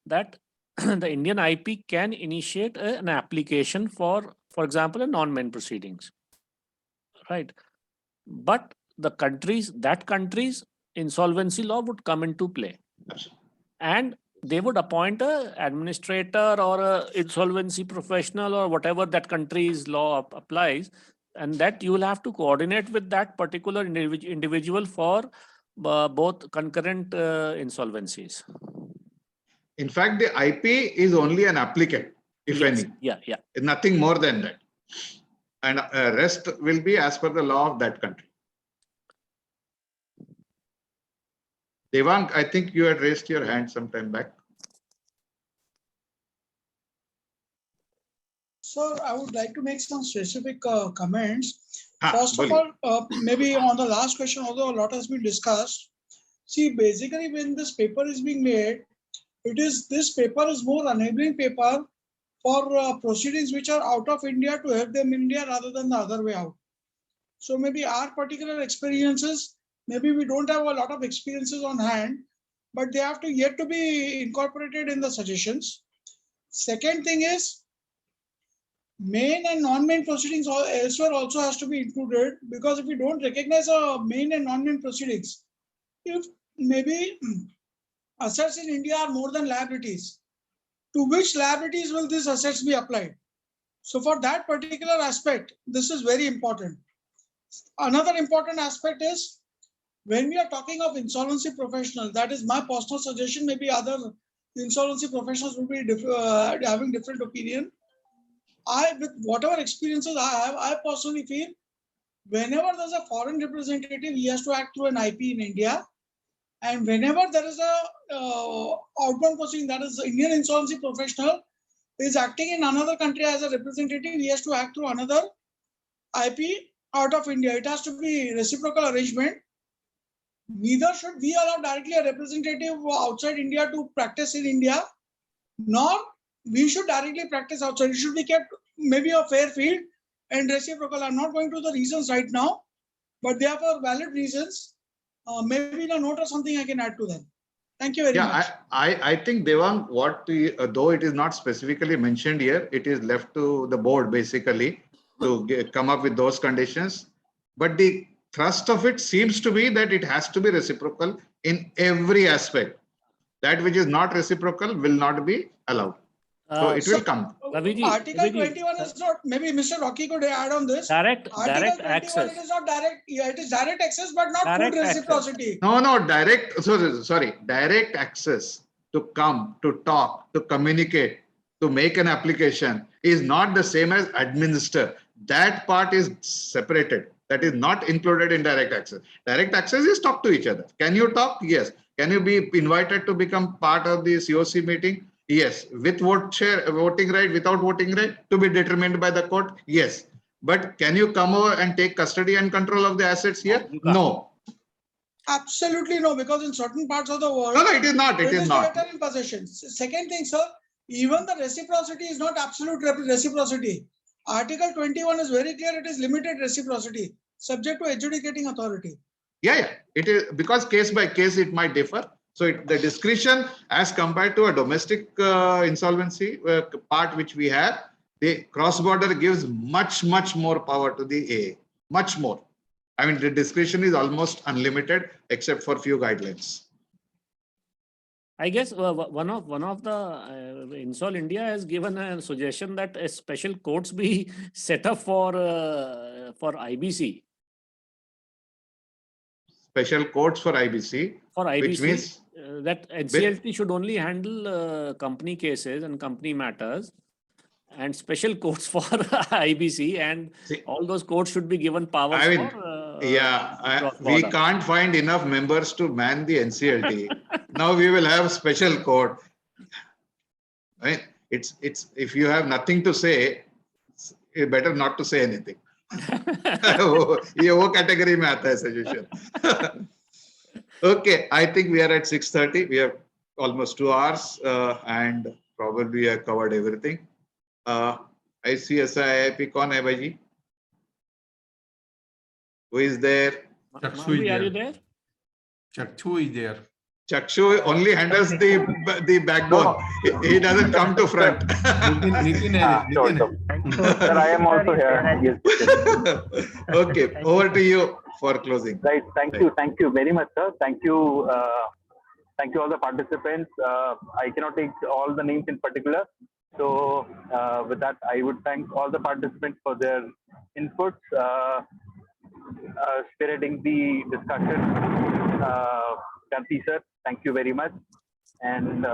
that the Indian IP can initiate an application for example, a non-main proceedings, right? But that country's insolvency law would come into play. Absolutely. And they would appoint an administrator or a insolvency professional or whatever that country's law applies, and that you will have to coordinate with that particular individual for both concurrent insolvencies. In fact, the IP is only an applicant, if Yes. any. Yeah. Nothing more than that. And rest will be as per the law of that country. Devang, I think you had raised your hand some time back. Sir, I would like to make some specific comments. First of Bolly. all, maybe on the last question, although a lot has been discussed. See, basically, when this paper is being made, this paper is more enabling paper for proceedings which are out of India to help them in India rather than the other way out. So maybe our particular experiences, maybe we don't have a lot of experiences on hand, but they have to yet to be incorporated in the suggestions. Second thing is, main and non-main proceedings elsewhere also has to be included, because if we don't recognize a main and non-main proceedings, if maybe assets in India are more than liabilities, to which liabilities will these assets be applied? So for that particular aspect, this is very important. Another important aspect is, when we are talking of insolvency professional, that is my personal suggestion, maybe other insolvency professionals will be having different opinion. With whatever experiences I have, I personally feel whenever there's a foreign representative, he has to act through an IP in India. And whenever there is a outbound proceeding, that is Indian insolvency professional is acting in another country as a representative, he has to act through another IP out of India. It has to be reciprocal arrangement. neither should we allow directly a representative outside India to practice in India, nor we should directly practice outside. It should be kept maybe a fair field and reciprocal. I'm not going to the reasons right now, but they are for valid reasons. Maybe in a note or something I can add to them. Thank you very much. I think Devang, though it is not specifically mentioned here, it is left to the board basically to come up with those conditions. But the thrust of it seems to be that it has to be reciprocal in every aspect. That which is not reciprocal will not be allowed. So it will come. Raviji, Article 21 is not, maybe Mr. Rocky could add on this. Direct access. It is not direct, yeah, it is direct access, but not Direct full access. reciprocity. No, direct access to come, to talk, to communicate, to make an application is not the same as administer. That part is separated. That is not included in direct access. Direct access is talk to each other. Can you talk? Yes. Can you be invited to become part of the COC meeting? Yes. With voting right, without voting right, to be determined by the court? Yes. But can you come over and take custody and control of the assets here? No. Absolutely no, because in certain parts of the world, No, it is not. It is not. in possession. Second thing, sir, even the reciprocity is not absolute reciprocity. Article 21 is very clear. It is limited reciprocity, subject to adjudicating authority. Yeah. It is because case by case it might differ. So the discretion as compared to a domestic insolvency part which we have, the cross-border gives much more power to the AA. Much more. I mean, the discretion is almost unlimited except for few guidelines. I guess one of the Insol India has given a suggestion that a special courts be set up for IBC. Special courts for IBC. For IBC, which means that NCLT should only handle company cases and company matters, and special courts for IBC, and all those courts should be given powers we can't find enough members to man the NCLT. Now we will have special court. Right? It's if you have nothing to say, it's better not to say anything. ये वो category में आता है suggestion. Okay, I think we are at 6:30. We have almost 2 hours and probably we have covered everything. ICSI IIP कौन है भाई जी? Who is there? Chakshu is Are you there. there? Chakshu is there. Chakshu only handles the backbone. He doesn't come to front. Sir, I am also here. Yes. Okay, over to you for closing. Right. Thank you very much, sir. Thank you all the participants. I cannot take all the names in particular. So with that, I would thank all the participants for their inputs, spiriting the discussion. Kanti sir, thank you very much. And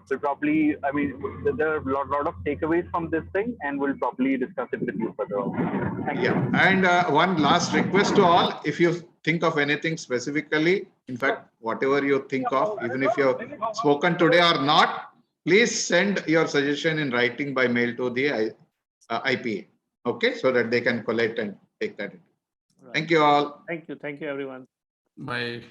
we'll probably, I mean, there are a lot of takeaways from this thing, and we'll probably discuss it with you further. Thank you. And one last request to all, if you think of anything specifically, in fact, whatever you think of, even if you have spoken today or not, please send your suggestion in writing by mail to the IPA, okay, so that they can collect and take that. Thank you all. Thank you everyone. Bye.